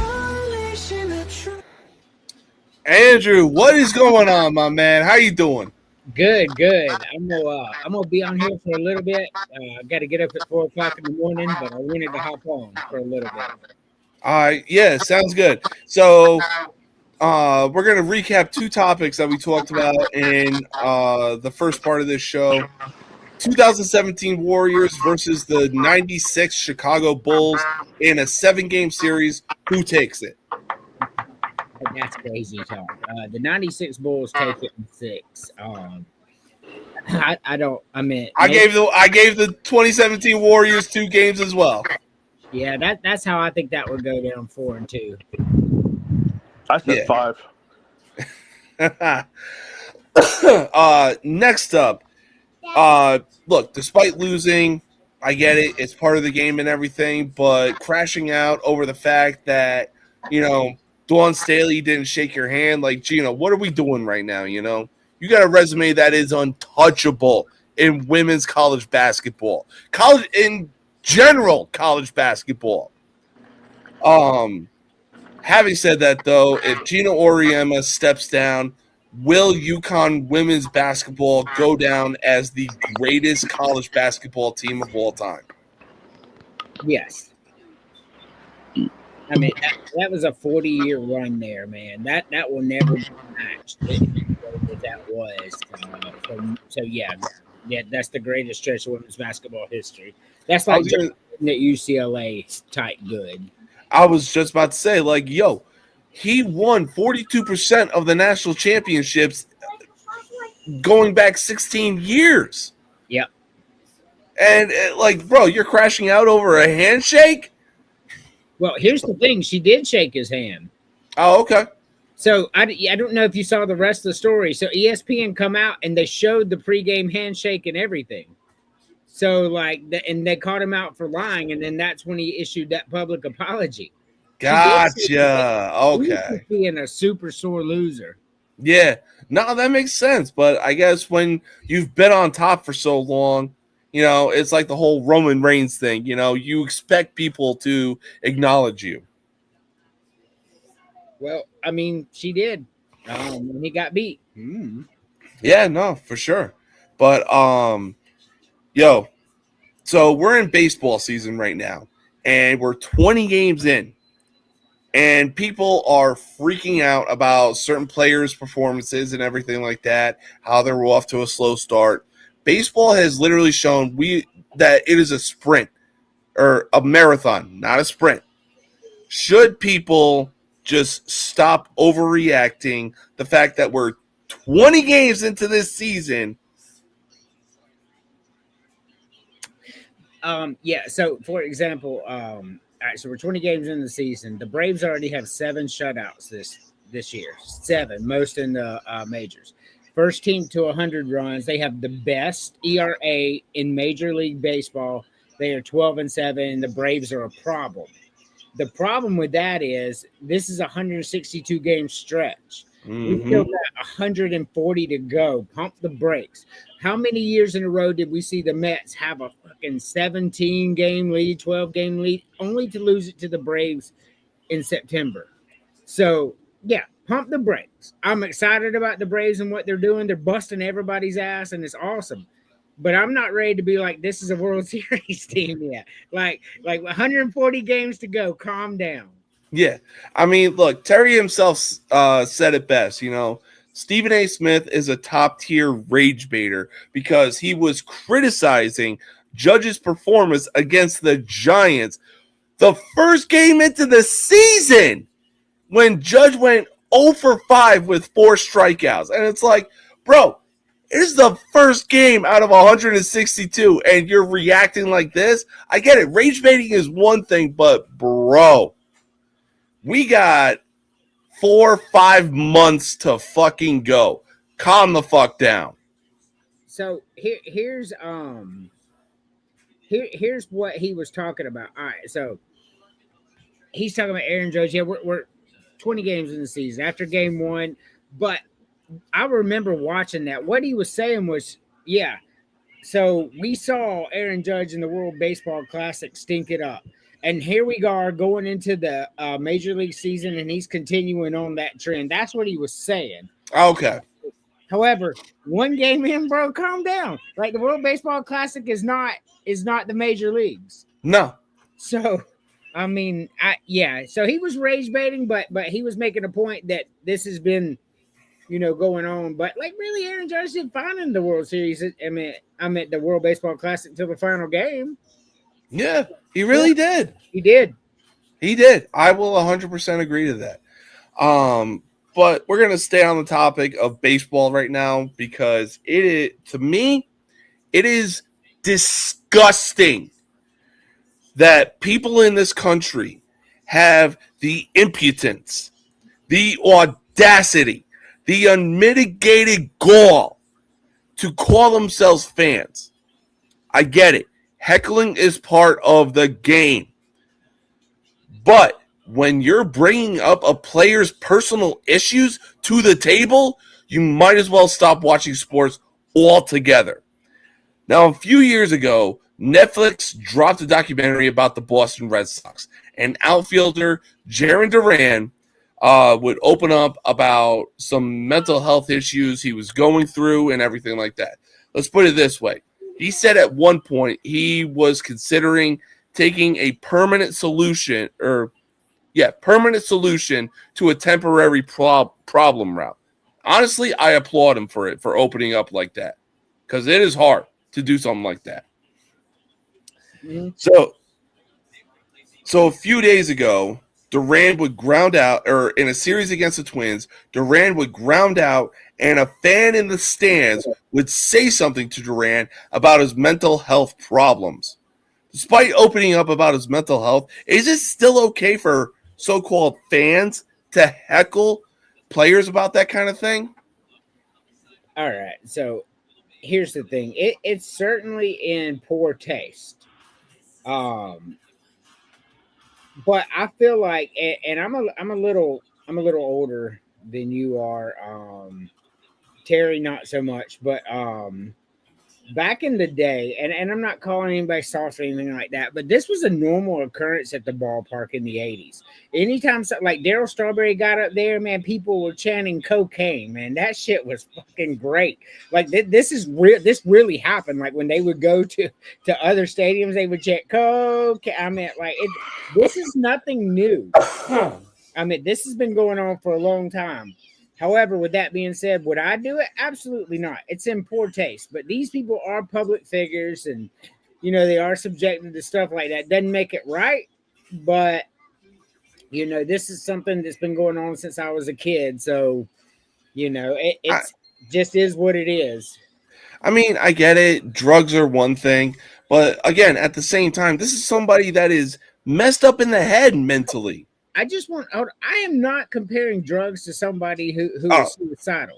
Unleashing the truth. Andrew, what is going on, my man? How you doing? Good. I'm gonna be on here for a little bit. I got to get up at 4:00 in the morning, but I wanted to hop on for a little bit. All right. Yeah, sounds good. So we're going to recap two topics that we talked about in the first part of this show. 2017 Warriors versus the 96 Chicago Bulls in a 7-game series. Who takes it? That's crazy talk. The 96 Bulls take it in 6. I don't. I mean, I gave the 2017 Warriors 2 games as well. Yeah, that's how I think that would go down, 4-2. I said 5. Next up, look, despite losing, I get it. It's part of the game and everything, but crashing out over the fact that, Dawn Staley didn't shake your hand. Like, Gino, what are we doing right now? You got a resume that is untouchable in women's college basketball. In general college basketball. Having said that, though, if Gina Auriemma steps down, will UConn women's basketball go down as the greatest college basketball team of all time? Yes. I mean, that was a 40-year run there, man. That will never be matched. That was. So yeah, that's the greatest stretch of women's basketball history. That's like that UCLA type good. I was just about to say, like, he won 42% of the national championships going back 16 years. Yep. And, bro, you're crashing out over a handshake? Well, here's the thing. She did shake his hand. Oh, okay. So I don't know if you saw the rest of the story. So ESPN come out and they showed the pregame handshake and everything. So and they caught him out for lying, and then that's when he issued that public apology. Gotcha. Okay. Being a super sore loser. Yeah. No, that makes sense. But I guess when you've been on top for so long, it's like the whole Roman Reigns thing. You expect people to acknowledge you. Well, I mean, she did. When he got beat. Yeah, no, for sure. But so we're in baseball season right now, and we're 20 games in. and people are freaking out about certain players' performances and everything like that, how they're off to a slow start. Baseball has literally shown that it is a sprint or a marathon, not a sprint. Should people just stop overreacting? The fact that we're 20 games into this season. Yeah. So, for example, all right. So we're 20 games in the season. The Braves already have 7 shutouts this year. 7, most in the majors. First team to 100 runs. They have the best ERA in Major League Baseball. They are 12-7. The Braves are a problem. The problem with that is this is a 162 game stretch. We still got 140 to go. Pump the brakes. How many years in a row did we see the Mets have a fucking 17 game lead, 12 game lead, only to lose it to the Braves in September? So, yeah, pump the brakes. I'm excited about the Braves and what they're doing. They're busting everybody's ass, and it's awesome. But I'm not ready to be like, this is a World Series team yet. Like 140 games to go. Calm down. Yeah. I mean, look, Terry himself said it best. Stephen A. Smith is a top-tier rage baiter because he was criticizing Judge's performance against the Giants the first game into the season when Judge went 0 for 5 with 4 strikeouts. And it's like, bro, it is the first game out of 162, and you're reacting like this? I get it. Rage baiting is one thing, but, bro, we got 4 or 5 months to fucking go. Calm the fuck down. So here's what he was talking about. All right, so he's talking about Aaron Judge. Yeah, we're 20 games in the season after game 1, but I remember watching that. What he was saying was, yeah, so we saw Aaron Judge in the World Baseball Classic stink it up. And here we are going into the Major League season, and he's continuing on that trend. That's what he was saying. Okay. However, 1 game in, bro, calm down. Like, the World Baseball Classic is not the major leagues. No. So, I mean, so he was rage baiting, but he was making a point that this has been, going on. But, like, really, Aaron Judge did fine in the World Series. I meant the World Baseball Classic until the final game. Yeah, he really did. He did. He did. I will 100% agree to that. But we're going to stay on the topic of baseball right now because to me, it is disgusting that people in this country have the impotence, the audacity, the unmitigated gall to call themselves fans. I get it. Heckling is part of the game. But when you're bringing up a player's personal issues to the table, you might as well stop watching sports altogether. Now, a few years ago, Netflix dropped a documentary about the Boston Red Sox. And outfielder Jarren Duran would open up about some mental health issues he was going through and everything like that. Let's put it this way. He said at one point he was considering taking a permanent solution to a temporary problem route. Honestly, I applaud him for opening up like that because it is hard to do something like that. Mm-hmm. So a few days ago, Duran would ground out, or in a series against the Twins, Duran would ground out, and a fan in the stands would say something to Duran about his mental health problems. Despite opening up about his mental health, is it still okay for so-called fans to heckle players about that kind of thing? All right, so here's the thing. It's certainly in poor taste. But I feel like, and I'm a little older than you are, Terry, not so much, but back in the day, and I'm not calling anybody soft or anything like that, but this was a normal occurrence at the ballpark in the 80s. Anytime like Darryl Strawberry got up there, man, people were chanting cocaine, man. That shit was fucking great. Like this really happened. Like when they would go to other stadiums, they would chant cocaine. I mean, like this is nothing new. I mean, this has been going on for a long time. However, with that being said, would I do it? Absolutely not. It's in poor taste. But these people are public figures, and they are subjected to stuff like that. Doesn't make it right, but this is something that's been going on since I was a kid. So, it's just is what it is. I mean, I get it. Drugs are one thing, but again, at the same time, this is somebody that is messed up in the head mentally. I am not comparing drugs to somebody who is suicidal.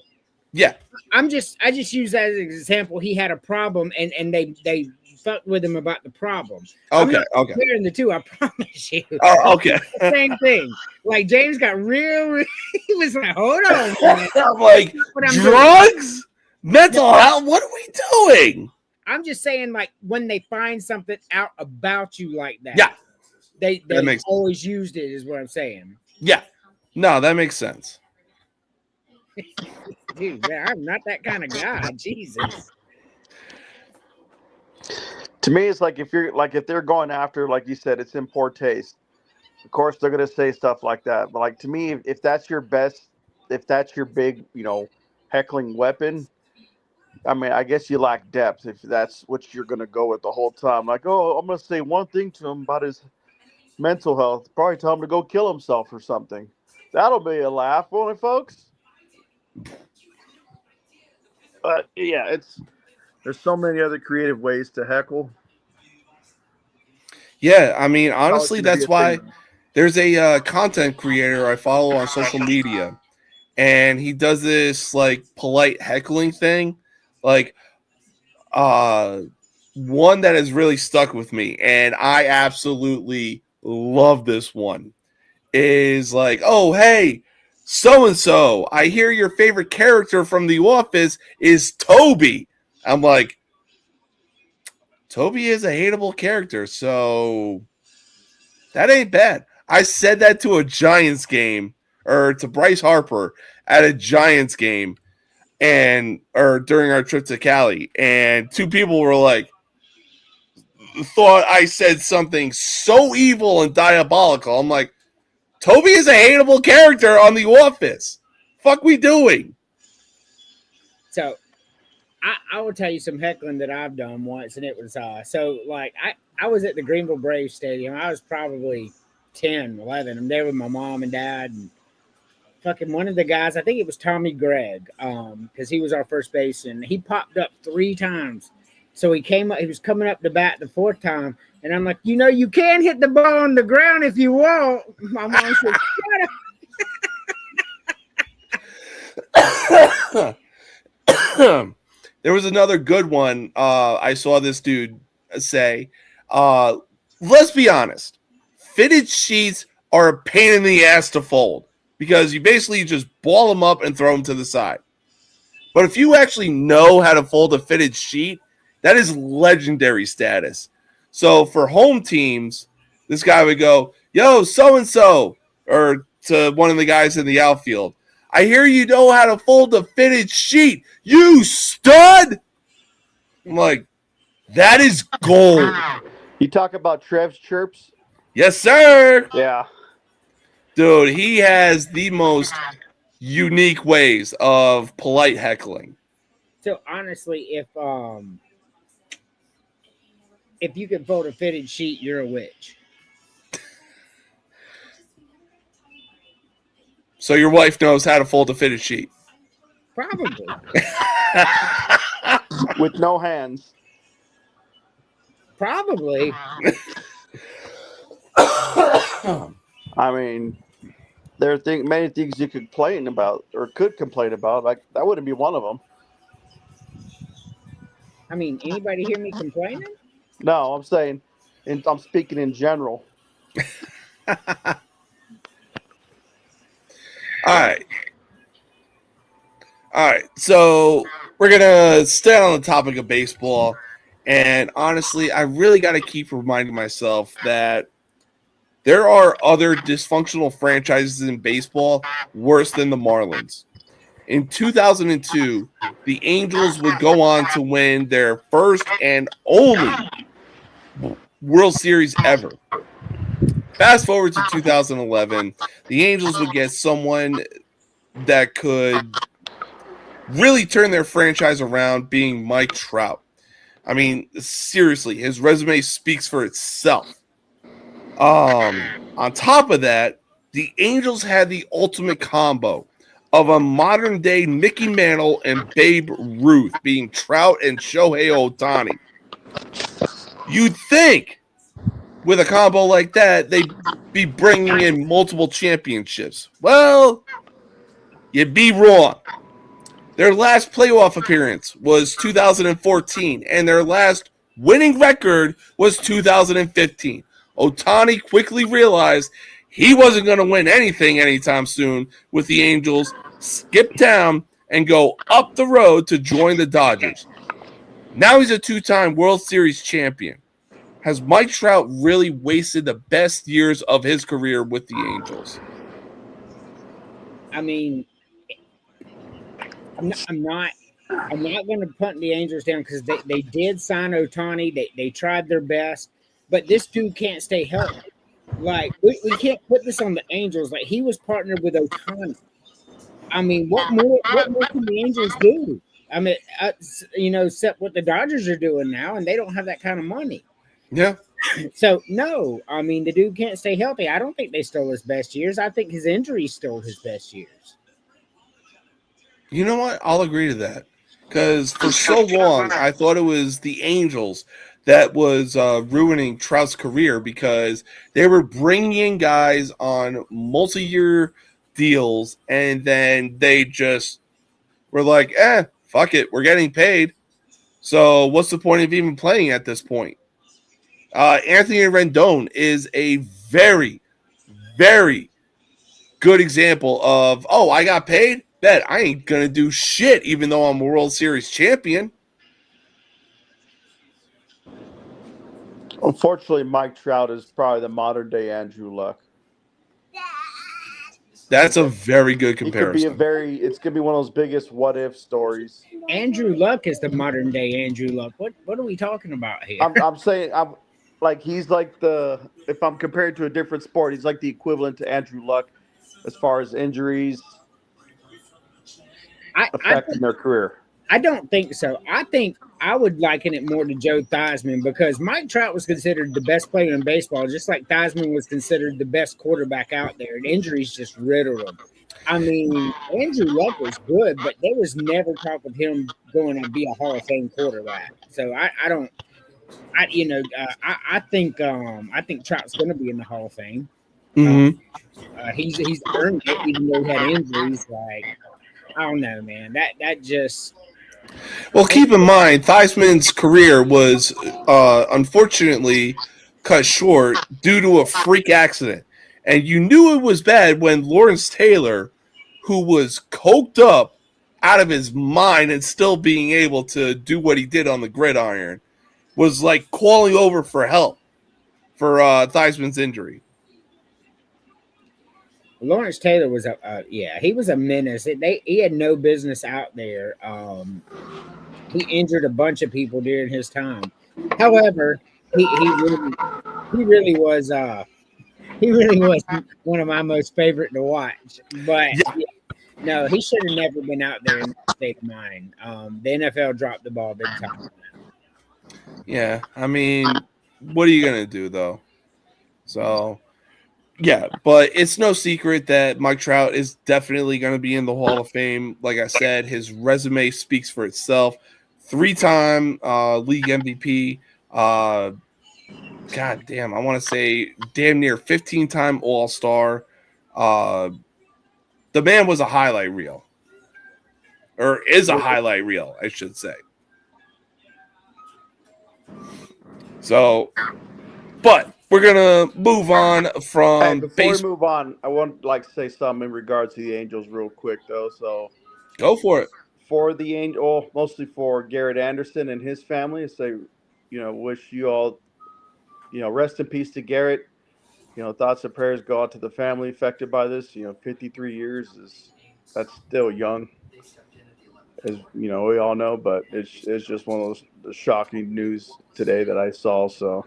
Yeah. I just use that as an example. He had a problem and they fucked with him about the problem. I'm not comparing the two, I promise you. Oh, okay. Same thing. Like James got real he was like, hold on, man. I'm like, drugs? Mental health? What are we doing? I'm just saying, like, when they find something out about you like that. Yeah. They always used it, is what I'm saying. Yeah. No, that makes sense. Dude, man, I'm not that kind of guy. Jesus. To me, it's like if they're going after, like you said, it's in poor taste. Of course, they're gonna say stuff like that. But like to me, if that's your big, heckling weapon, I mean, I guess you lack depth if that's what you're gonna go with the whole time. Like, oh, I'm gonna say one thing to him about his mental health. Probably tell him to go kill himself or something. That'll be a laugh, won't it, folks? But yeah, there's so many other creative ways to heckle. Yeah, I mean, honestly, that's why there's a content creator I follow on social media, and he does this like polite heckling thing, like one that has really stuck with me, and I absolutely love this one. Is like, oh hey, so and so, I hear your favorite character from The Office is Toby. I'm like, Toby is a hateable character, so that ain't bad. I said that to a Giants game, or to Bryce Harper at a Giants game, or during our trip to Cali, and two people were like, thought I said something so evil and diabolical. I'm like, Toby is a hateable character on The Office. Fuck we doing? So I will tell you some heckling that I've done once, and it was so like I was at the Greenville Braves Stadium. I was probably 10, 11. I'm there with my mom and dad, and fucking one of the guys, I think it was Tommy Gregg, because he was our first baseman. He popped up 3 times. So he came up, he was coming up to bat the 4th time, and I'm like, you can hit the ball on the ground if you want. My mom said, shut up. There was another good one. I saw this dude say, let's be honest, fitted sheets are a pain in the ass to fold because you basically just ball them up and throw them to the side. But if you actually know how to fold a fitted sheet, that is legendary status. So for home teams, this guy would go, yo, so-and-so, or to one of the guys in the outfield, I hear you know how to fold a fitted sheet, you stud. I'm like, that is gold. You talk about Trev's chirps? Yes, sir. Yeah. Dude, he has the most unique ways of polite heckling. So honestly, if you can fold a fitted sheet, you're a witch. So your wife knows how to fold a fitted sheet? Probably. With no hands. Probably. I mean, there are many things you could complain about. Like, that wouldn't be one of them. I mean, anybody hear me complaining? No, I'm saying, I'm speaking in general. All right. So we're going to stay on the topic of baseball. And honestly, I really got to keep reminding myself that there are other dysfunctional franchises in baseball worse than the Marlins. In 2002, the Angels would go on to win their first and only World Series ever. Fast forward to 2011, the Angels would get someone that could really turn their franchise around, being Mike Trout. I mean, seriously, his resume speaks for itself. On top of that, the Angels had the ultimate combo of a modern day Mickey Mantle and Babe Ruth, being Trout and Shohei Ohtani. You'd think with a combo like that, they'd be bringing in multiple championships. Well, you'd be wrong. Their last playoff appearance was 2014, and their last winning record was 2015. Ohtani quickly realized he wasn't going to win anything anytime soon with the Angels, skip town, and go up the road to join the Dodgers. Now he's a two-time World Series champion. Has Mike Trout really wasted the best years of his career with the Angels? I mean, I'm not going to punt the Angels down because they did sign Ohtani. They tried their best, but this dude can't stay healthy. Like we can't put this on the Angels. Like he was partnered with Ohtani. I mean, what more can the Angels do? I mean, except what the Dodgers are doing now, and they don't have that kind of money. Yeah. So no, I mean the dude can't stay healthy. I don't think they stole his best years. I think his injuries stole his best years. You know what? I'll agree to that. Because for so long, I thought it was the Angels that was ruining Trout's career because they were bringing in guys on multi-year deals, and then they just were like, fuck it, we're getting paid. So what's the point of even playing at this point? Anthony Rendon is a very, very good example of, I got paid? Bet I ain't going to do shit even though I'm a World Series champion. Unfortunately, Mike Trout is probably the modern day Andrew Luck. That's a very good comparison. It's gonna be one of those biggest what if stories. Andrew Luck is the modern day Andrew Luck. What are we talking about here? I'm saying he's like if I'm comparing to a different sport, he's like the equivalent to Andrew Luck as far as injuries affecting their career. I don't think so. I think I would liken it more to Joe Theismann because Mike Trout was considered the best player in baseball, just like Theismann was considered the best quarterback out there, and injuries just riddled him. I mean, Andrew Luck was good, but there was never talk of him going to be a Hall of Fame quarterback. So I think Trout's going to be in the Hall of Fame. Mm-hmm. He's earned it, even though he had injuries. Like I don't know, man. That just. Well, keep in mind, Theismann's career was unfortunately cut short due to a freak accident. And you knew it was bad when Lawrence Taylor, who was coked up out of his mind and still being able to do what he did on the gridiron, was like calling over for help for Theismann's injury. Lawrence Taylor was he was a menace. He had no business out there. He injured a bunch of people during his time. However, he really was one of my most favorite to watch. But no, he should have never been out there in that state of mind. The NFL dropped the ball big time. Yeah, I mean, what are you gonna do though? So. Yeah, but it's no secret that Mike Trout is definitely going to be in the Hall of Fame. Like I said, his resume speaks for itself. 3-time league MVP. God damn, I want to say damn near 15-time All-Star. The man was a highlight reel. Or is a highlight reel, I should say. So, but we're gonna move on from. Before we move on, I want to say something in regards to the Angels real quick though. So go for it. For the Angel, mostly for Garrett Anderson and his family, say, wish you all, rest in peace to Garrett. Thoughts and prayers go out to the family affected by this. 53 years that's still young, as we all know. But it's just one of those shocking news today that I saw. So.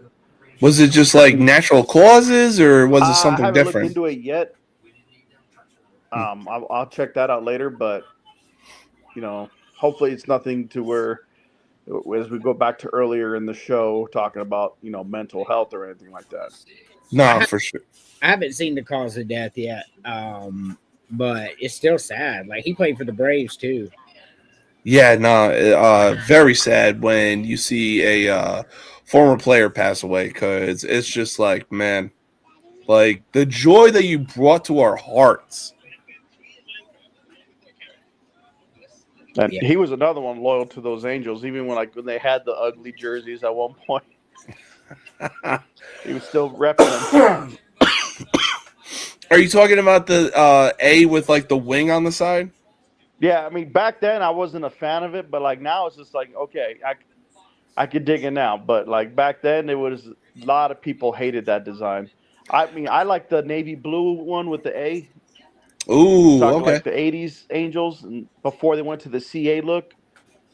Was it just like natural causes, or was it I something haven't looked different? into it yet. I'll check that out later, but hopefully it's nothing to where, as we go back to earlier in the show, talking about mental health or anything like that. No, for sure. I haven't seen the cause of death yet, but it's still sad. Like, he played for the Braves too. Yeah, no, very sad when you see a former player pass away, because it's just like, man, like the joy that you brought to our hearts. And Yeah. he was another one loyal to those Angels, even when they had the ugly jerseys at one point. He was still repping them. Are you talking about the A with like the wing on the side? Yeah, I mean, back then I wasn't a fan of it, but like now it's just like, okay, I could dig it now, but like back then it was a lot of people hated that design. I mean, I like the navy blue one with the A. Ooh, Talking okay. like the '80s Angels, and before they went to the CA look.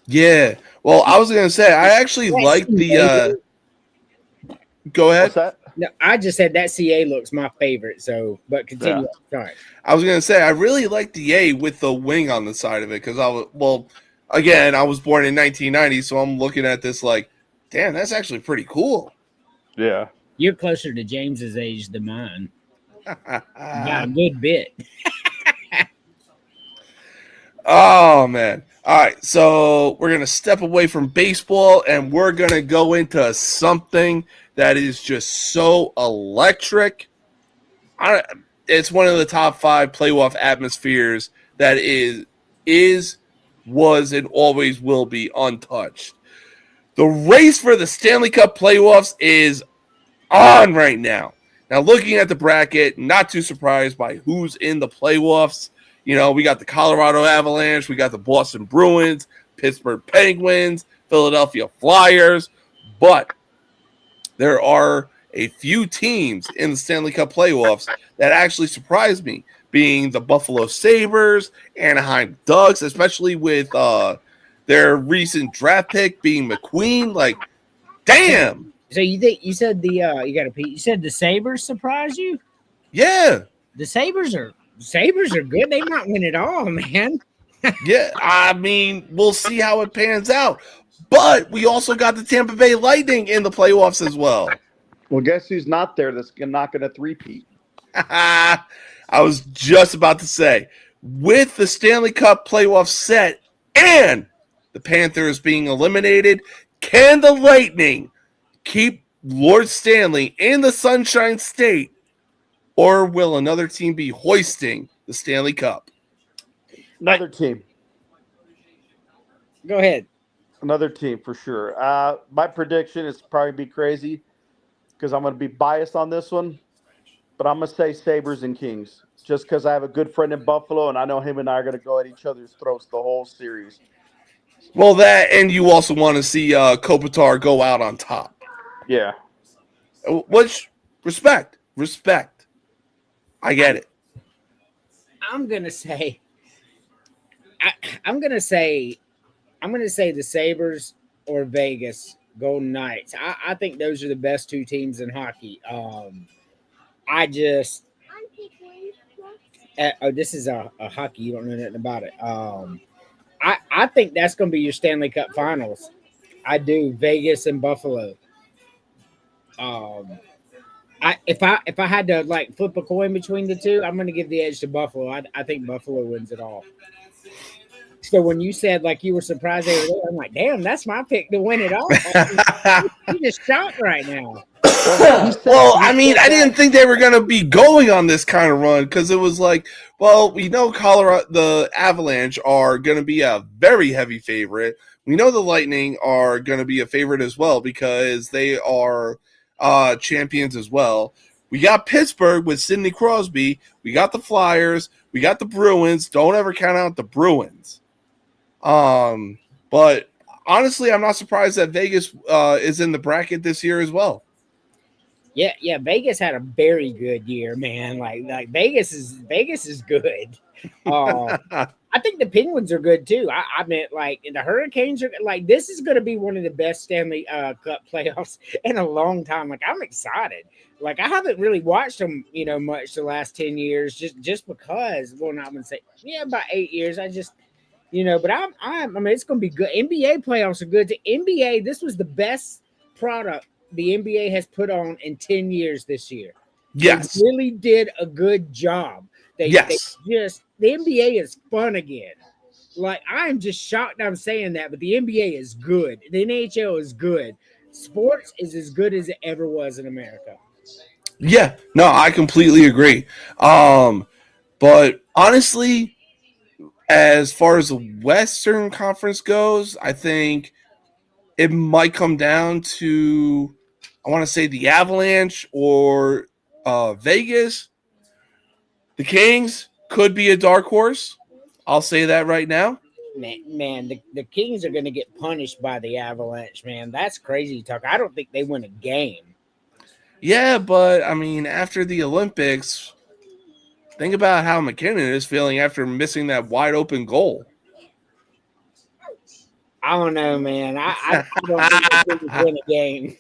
Yeah. Well, I was gonna say I actually like the. Go ahead. What's that? No, I just said that CA looks my favorite. So, but continue. Sorry. I was gonna say I really like the A with the wing on the side of it, because again, I was born in 1990, so I'm looking at this like, damn, that's actually pretty cool. Yeah. You're closer to James's age than mine. By a good bit. Oh man. All right, so we're gonna step away from baseball and we're gonna go into something that is just so electric. It's one of the top 5 playoff atmospheres that was, and always will be untouched. The race for the Stanley Cup playoffs is on right now. Now, looking at the bracket, not too surprised by who's in the playoffs. We got the Colorado Avalanche, we got the Boston Bruins, Pittsburgh Penguins, Philadelphia Flyers, but there are a few teams in the Stanley Cup playoffs that actually surprised me, being the Buffalo Sabres, Anaheim Ducks, especially with their recent draft pick being McQueen. Like, damn. So you said you said the Sabres surprised you? Yeah. The Sabres are good. They might win it all, man. Yeah, I mean, we'll see how it pans out. But we also got the Tampa Bay Lightning in the playoffs as well. Well, guess who's not there that's not going to three-peat? I was just about to say, with the Stanley Cup playoffs set and the Panthers being eliminated, can the Lightning keep Lord Stanley in the Sunshine State, or will another team be hoisting the Stanley Cup? Another team. Go ahead. Another team for sure. My prediction is probably be crazy because I'm going to be biased on this one, but I'm going to say Sabres and Kings just because I have a good friend in Buffalo and I know him and I are going to go at each other's throats the whole series. Well, that, and you also want to see Kopitar go out on top. Yeah. Which, respect. I get it. I'm gonna say the Sabres or Vegas Golden Knights. I think those are the best 2 teams in hockey. This is a hockey. You don't know nothing about it. I think that's going to be your Stanley Cup Finals. I do. Vegas and Buffalo. If I had to like flip a coin between the two, I'm going to give the edge to Buffalo. I think Buffalo wins it all. So when you said like you were surprised they were there, I'm like, damn, that's my pick to win it all. You just shocked right now. Well, I mean, I didn't think they were going to be going on this kind of run, because it was like, well, we know Colorado, the Avalanche are going to be a very heavy favorite. We know the Lightning are going to be a favorite as well because they are champions as well. We got Pittsburgh with Sidney Crosby. We got the Flyers. We got the Bruins. Don't ever count out the Bruins. But honestly, I'm not surprised that Vegas is in the bracket this year as well. Yeah. Vegas had a very good year, man. Like Vegas is good. I think the Penguins are good too. I mean, like the Hurricanes are like this is going to be one of the best Stanley Cup playoffs in a long time. Like I'm excited. Like I haven't really watched them, much the last 10 years, just because. Well, not gonna say about 8 years. I just, but I mean, it's going to be good. NBA playoffs are good. To NBA, this was the best product the NBA has put on in 10 years this year. Yes. They really did a good job. The NBA is fun again. Like I'm just shocked I'm saying that, but the NBA is good. The NHL is good. Sports is as good as it ever was in America. Yeah, no, I completely agree. But honestly, as far as the Western Conference goes, I think it might come down to, I want to say, the Avalanche or Vegas. The Kings could be a dark horse. I'll say that right now. Man, the Kings are going to get punished by the Avalanche, man. That's crazy talk. I don't think they win a game. Yeah, but, I mean, after the Olympics, think about how McKinnon is feeling after missing that wide open goal. I don't know, man. I don't think the Kings win a game.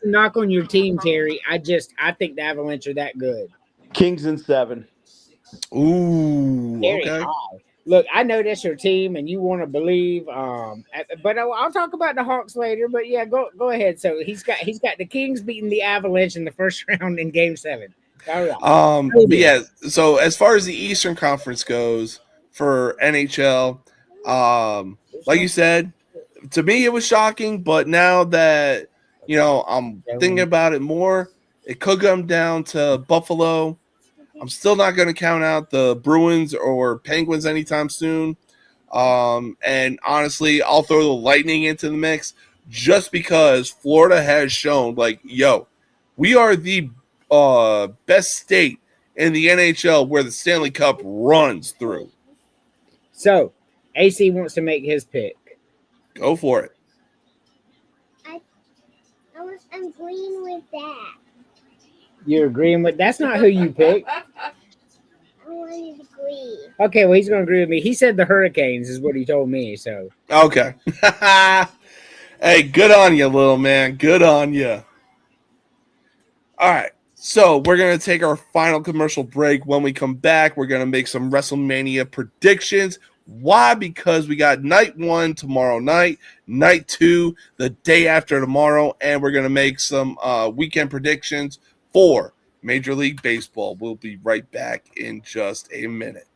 Knock on your team, Terry. I think the Avalanche are that good. Kings in 7. Ooh, Very okay. high. Look, I know that's your team, and you want to believe. But I'll talk about the Hawks later. But yeah, go ahead. So he's got the Kings beating the Avalanche in the first round in Game 7. All right. But yeah. So as far as the Eastern Conference goes for NHL, like you said, to me it was shocking. But now that I'm thinking about it more, it could come down to Buffalo. I'm still not going to count out the Bruins or Penguins anytime soon. And honestly, I'll throw the Lightning into the mix just because Florida has shown, we are the best state in the NHL where the Stanley Cup runs through. So, AC wants to make his pick. Go for it. I'm agreeing with that. You're agreeing with that's not who you picked. I want to agree. Okay, well he's gonna agree with me. He said the Hurricanes is what he told me. So okay. Hey, good on you, little man. Good on you. All right. So we're going to take our final commercial break. When we come back, we're going to make some WrestleMania predictions. Why? Because we got night 1 tomorrow night, night 2 the day after tomorrow, and we're going to make some weekend predictions for Major League Baseball. We'll be right back in just a minute.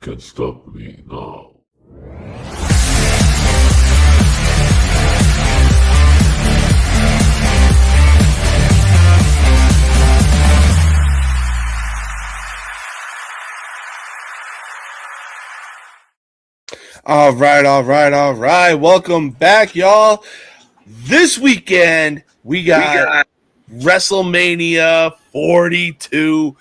can stop me now. All right. Welcome back, y'all. This weekend, we got WrestleMania 42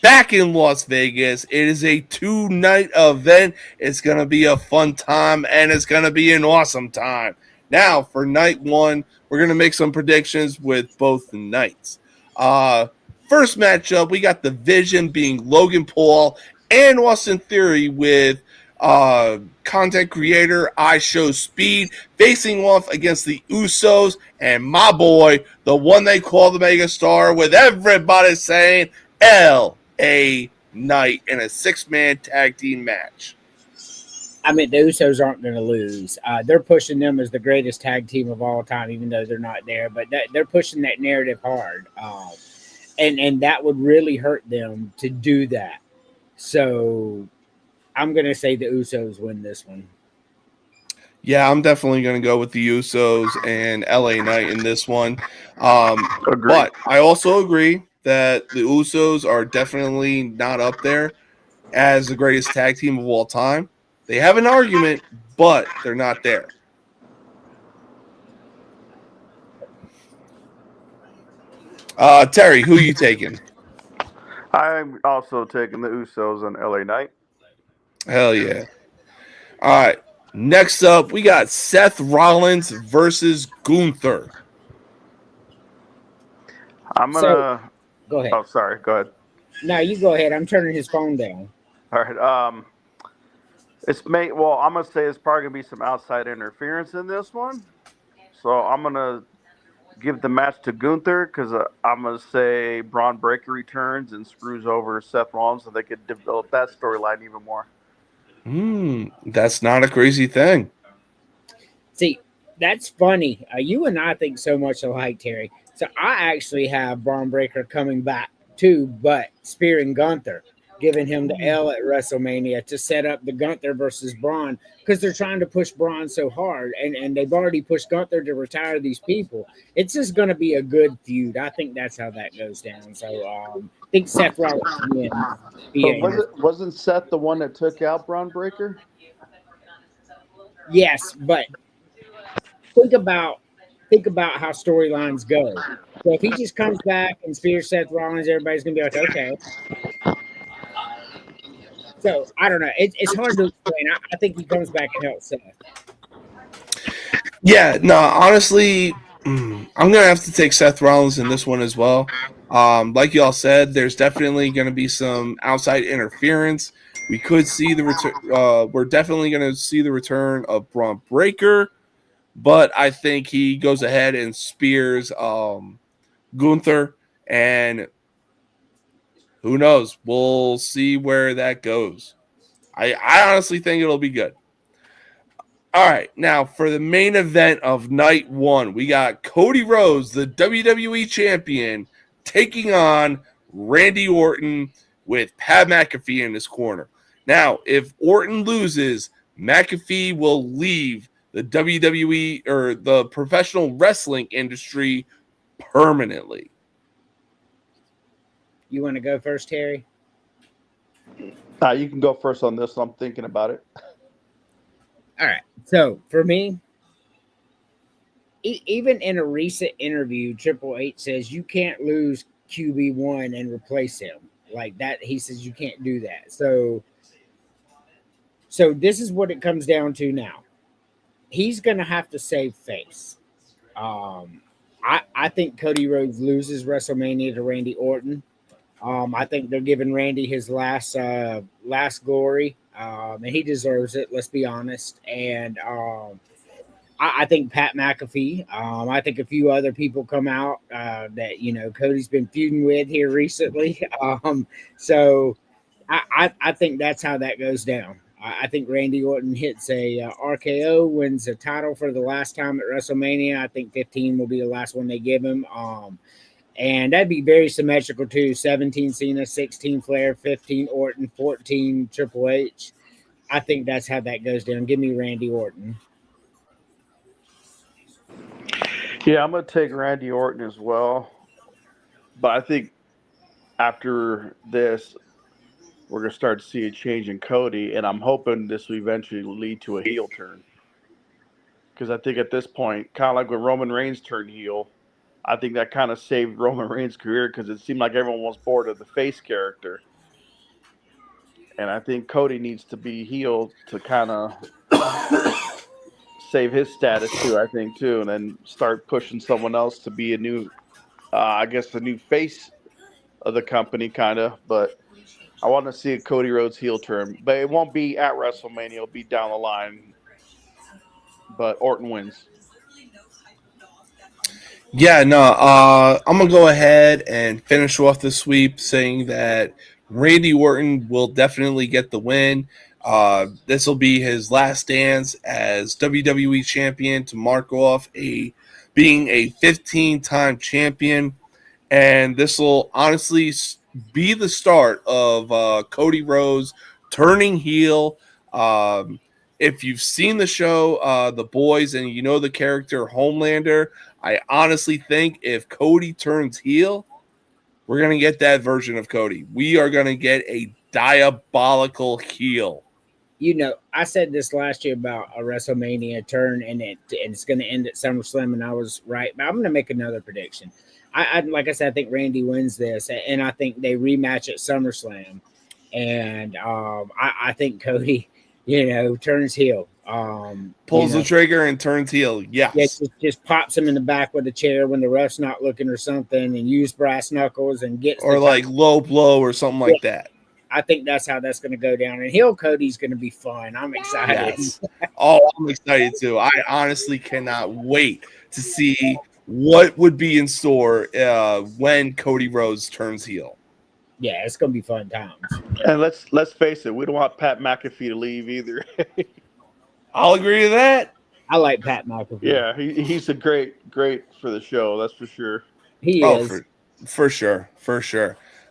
back in Las Vegas. It is a 2-night event. It's going to be a fun time, and it's going to be an awesome time. Now, for night one, we're going to make some predictions with both nights. First matchup, we got the Vision being Logan Paul and Austin Theory with content creator I Show Speed facing off against the Usos and my boy, the one they call the Megastar, with everybody saying L.A. Knight in a 6-man tag team match. I mean, the Usos aren't going to lose. They're pushing them as the greatest tag team of all time, even though they're not there. But they're pushing that narrative hard, and that would really hurt them to do that. So I'm going to say the Usos win this one. Yeah, I'm definitely going to go with the Usos and LA Knight in this one. But I also agree that the Usos are definitely not up there as the greatest tag team of all time. They have an argument, but they're not there. Terry, who are you taking? I'm also taking the Usos and LA Knight. Hell yeah. All right. Next up, we got Seth Rollins versus Gunther. I'm gonna go ahead. Oh, sorry. Go ahead. No, you go ahead. I'm turning his phone down. All right. I'm gonna say it's probably gonna be some outside interference in this one. So I'm gonna give the match to Gunther because I'm gonna say Braun Breaker returns and screws over Seth Rollins, so they could develop that storyline even more. That's not a crazy thing. See, that's funny. You and I think so much alike, Terry. So I actually have Braun Breaker coming back too, but spearing Gunther, giving him the L at WrestleMania to set up the Gunther versus Braun, because they're trying to push Braun so hard, and they've already pushed Gunther to retire these people. It's just going to be a good feud. I think that's how that goes down. So I think Seth Rollins wins. But wasn't Seth the one that took out Braun Breaker? Yes, but think about how storylines go. So if he just comes back and spears Seth Rollins, everybody's gonna be like, okay. So I don't know. It's hard to explain. I think he comes back and helps Seth. Yeah, no, honestly, I'm gonna have to take Seth Rollins in this one as well. Like y'all said, there's definitely gonna be some outside interference. We could see the return. We're definitely gonna see the return of Braun Breaker, but I think he goes ahead and spears Gunther, and who knows? We'll see where that goes. I honestly think it'll be good. All right, now for the main event of night one, we got Cody Rhodes, the WWE champion, taking on Randy Orton with Pat McAfee in his corner. Now, if Orton loses, McAfee will leave the WWE or the professional wrestling industry permanently. You want to go first, Terry? You can go first on this. I'm thinking about it. All right. So for me, even in a recent interview, Triple H says you can't lose QB1 and replace him like that. He says you can't do that. So this is what it comes down to now. He's going to have to save face. I think Cody Rhodes loses WrestleMania to Randy Orton. I think they're giving Randy his last glory, and he deserves it. Let's be honest. And I think Pat McAfee. I think a few other people come out that Cody's been feuding with here recently. So I think that's how that goes down. I think Randy Orton hits a RKO, wins a title for the last time at WrestleMania. I think 15 will be the last one they give him. And that'd be very symmetrical too. 17 Cena, 16 Flair, 15 Orton, 14 Triple H. I think that's how that goes down. Give me Randy Orton. Yeah, I'm gonna take Randy Orton as well. But I think after this, we're gonna start to see a change in Cody, and I'm hoping this will eventually lead to a heel turn. Because I think at this point, kind of like when Roman Reigns turned heel, I think that kind of saved Roman Reigns' career because it seemed like everyone was bored of the face character. And I think Cody needs to be heel to kind of save his status too. I think too, and then start pushing someone else to be a new, I guess, the new face of the company, kind of. But I want to see a Cody Rhodes heel turn, but it won't be at WrestleMania. It'll be down the line. But Orton wins. Yeah, no, I'm gonna go ahead and finish off the sweep saying that Randy Orton will definitely get the win. This will be his last dance as WWE champion to mark off being a 15-time champion, and this will honestly be the start of Cody Rhodes turning heel. If you've seen the show, The Boys, and you know the character Homelander, I honestly think if Cody turns heel, we're going to get that version of Cody. We are going to get a diabolical heel. You know, I said this last year about a WrestleMania turn, and it's going to end at SummerSlam, and I was right. But I'm going to make another prediction. I like I said, I think Randy wins this, and I think they rematch at SummerSlam, and I think Cody, turns heel. Pulls the trigger and turns heel. Yes. Yeah, just pops him in the back with a chair when the ref's not looking or something, and use brass knuckles and gets or like low blow or something like that. I think that's how that's going to go down. And heel Cody's going to be fun. I'm excited. Yes. Oh, I'm excited too. I honestly cannot wait to see what would be in store when Cody Rhodes turns heel. Yeah, it's going to be fun times. And let's face it, we don't want Pat McAfee to leave either. I'll agree to that. I like Pat McAfee. Yeah, he's a great for the show. That's for sure. He is. For sure.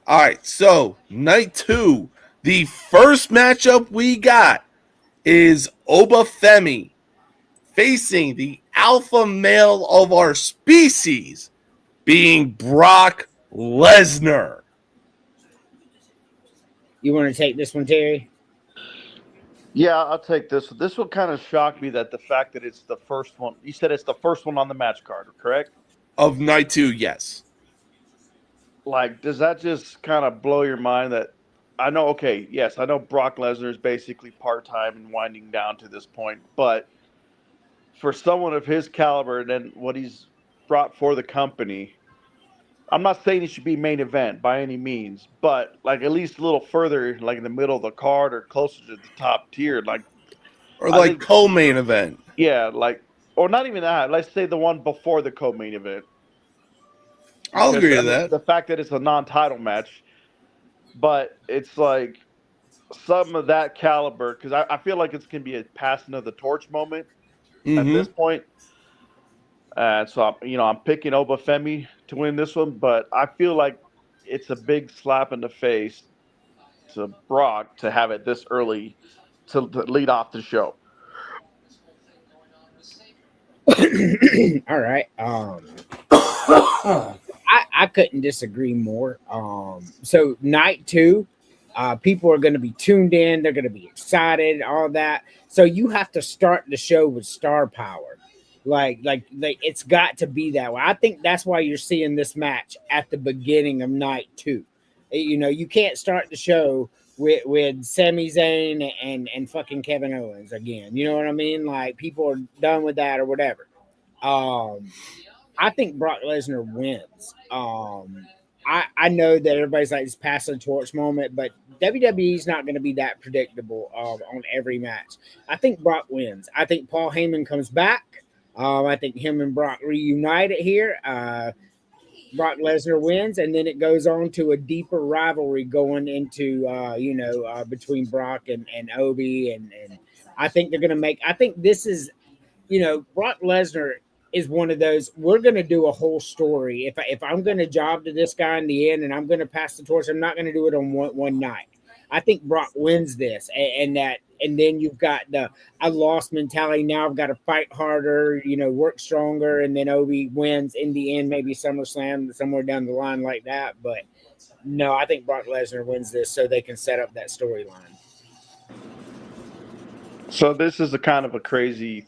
All right, so night 2, the first matchup we got is Obafemi facing the alpha male of our species, being Brock Lesnar. You want to take this one, Terry? Yeah, I'll take this. This will kind of shock me that the fact that it's the first one. You said it's the first one on the match card, correct? Of night 2, yes. Like, does that just kind of blow your mind that I know, okay, yes, I know Brock Lesnar is basically part-time and winding down to this point, but for someone of his caliber and then what he's brought for the company, I'm not saying he should be main event by any means, but like at least a little further, like in the middle of the card or closer to the top tier, like or like co-main event. Yeah, like or not even that. Let's say the one before the co-main event. I'll agree with that. The fact that it's a non-title match, but it's like some of that caliber because I feel like it's gonna be a passing of the torch moment at this point. So I'm picking Obafemi to win this one, but I feel like it's a big slap in the face to Brock to have it this early to lead off the show. All right. I couldn't disagree more. So night 2, people are going to be tuned in. They're going to be excited, all that. So you have to start the show with star power. Like it's got to be that way. I think that's why you're seeing this match at the beginning of night 2. You can't start the show with Sami Zayn and fucking Kevin Owens again. You know what I mean? Like people are done with that or whatever. I think Brock Lesnar wins. I know that everybody's like this passing the torch moment, but WWE's not going to be that predictable on every match. I think Brock wins. I think Paul Heyman comes back. I think him and Brock reunite it here. Brock Lesnar wins, and then it goes on to a deeper rivalry going into between Brock and Obi, and I think they're going to make. I think this is, Brock Lesnar is one of those. We're going to do a whole story. If I'm going to job to this guy in the end and I'm going to pass the torch, I'm not going to do it on one night. I think Brock wins this, and then you've got the I lost mentality. Now I've got to fight harder, work stronger, and then Obi wins in the end, maybe SummerSlam somewhere down the line like that. But no, I think Brock Lesnar wins this so they can set up that storyline. So this is a kind of a crazy,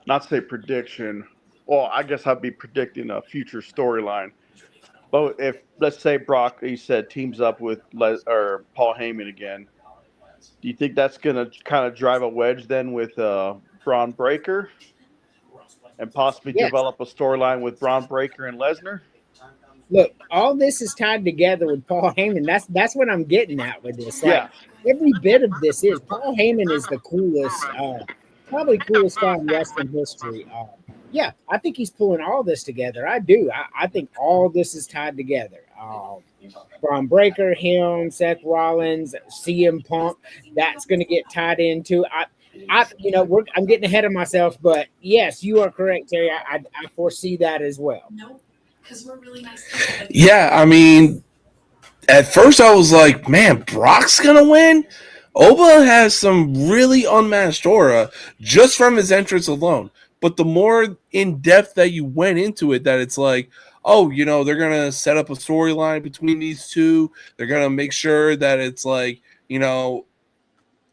not to say prediction. Well, I guess I'd be predicting a future storyline. But if let's say Brock, he said, teams up with or Paul Heyman again, do you think that's gonna kind of drive a wedge then with Braun Breaker, and possibly Yes. develop a storyline with Braun Breaker and Lesnar? Look, all this is tied together with Paul Heyman. That's what I'm getting at with this. Like, Yeah. every bit of this is Paul Heyman is the coolest, probably coolest guy in wrestling history. Yeah, I think he's pulling all this together. I do. I think all this is tied together. Braun Breaker, him, Seth Rollins, CM Punk. That's going to get tied into. I'm getting ahead of myself, but yes, you are correct, Terry. I foresee that as well. Because we're really nice. Yeah, I mean, at first I was like, man, Brock's going to win? Oba has some really unmatched aura just from his entrance alone. But the more in depth that you went into it, that it's like, oh, they're going to set up a storyline between these two. They're going to make sure that it's like, in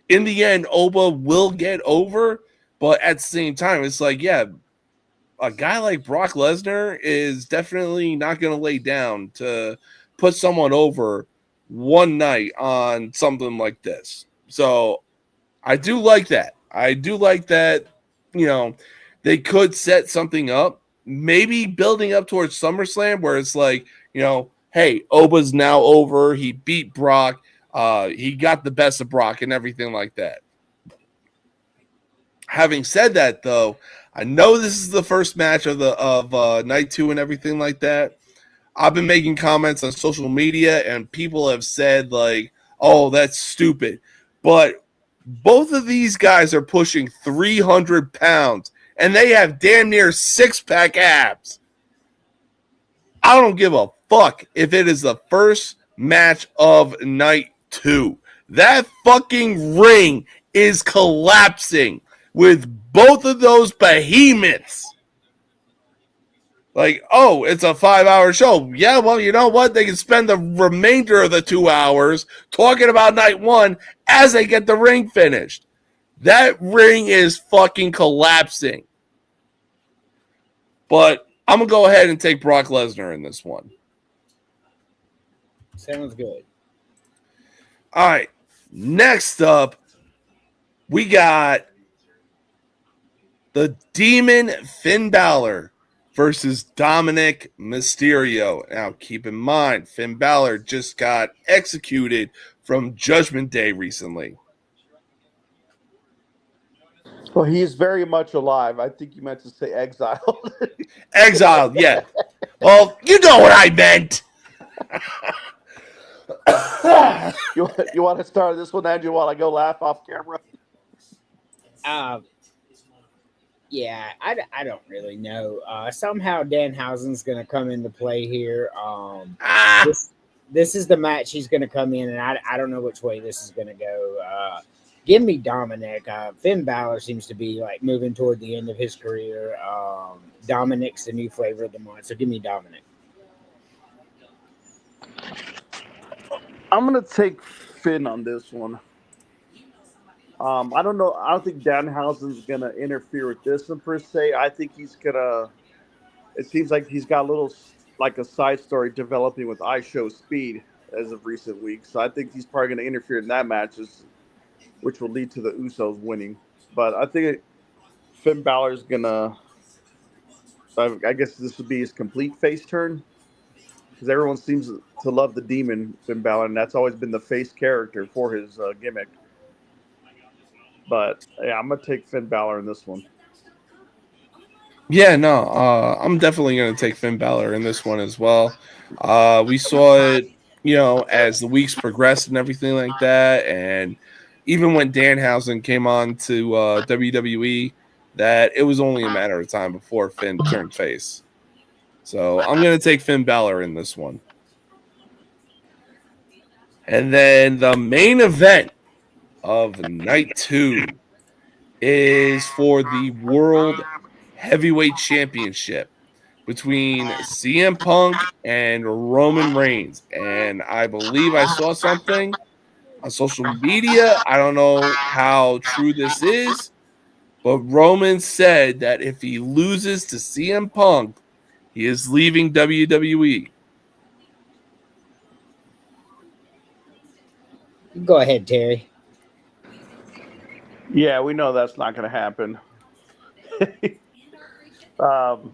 the end, Oba will get over. But at the same time, it's like, yeah, a guy like Brock Lesnar is definitely not going to lay down to put someone over one night on something like this. So I do like that. They could set something up, maybe building up towards SummerSlam where it's like, hey, Oba's now over. He beat Brock. He got the best of Brock and everything like that. Having said that, though, I know this is the first match of night 2 and everything like that. I've been making comments on social media and people have said like, oh, that's stupid. But both of these guys are pushing 300 pounds and they have damn near 6-pack abs. I don't give a fuck if it is the first match of night 2. That fucking ring is collapsing with both of those behemoths. Like, oh, it's a 5-hour show. Yeah, well, you know what? They can spend the remainder of the 2 hours talking about night 1 as they get the ring finished. That ring is fucking collapsing. But I'm going to go ahead and take Brock Lesnar in this one. Sounds good. All right. Next up, we got the Demon Finn Balor versus Dominic Mysterio. Now, keep in mind, Finn Balor just got executed from Judgment Day recently. Well, he is very much alive. I think you meant to say exiled. Exiled, yeah. Well, you know what I meant. You want to start this one, Andrew, while I go laugh off camera? Yeah, I don't really know. Somehow Danhausen's going to come into play here. This is the match he's going to come in, and I don't know which way this is going to go. Give me Dominic. Finn Balor seems to be like moving toward the end of his career. Dominic's the new flavor of the month, so give me Dominic. I'm going to take Finn on this one. I don't know. I don't think Danhausen's going to interfere with this one per se. I think he's going to – it seems like he's got a little like a side story developing with iShow Speed as of recent weeks. So I think he's probably going to interfere in that match, which will lead to the Usos winning. But I think Finn Balor's going to – I guess this would be his complete face turn because everyone seems to love the Demon Finn Balor, and that's always been the face character for his gimmick. But, yeah, I'm going to take Finn Balor in this one. Yeah, no, I'm definitely going to take Finn Balor in this one as well. We saw it, as the weeks progressed and everything like that. And even when Danhausen came on to WWE, that it was only a matter of time before Finn turned face. So I'm going to take Finn Balor in this one. And then the main event of night 2 is for the World Heavyweight Championship between CM Punk and Roman Reigns. And I believe I saw something on social media. I don't know how true this is, but Roman said that if he loses to CM Punk, he is leaving WWE. Go ahead, Terry. Yeah, we know that's not going to happen. Well,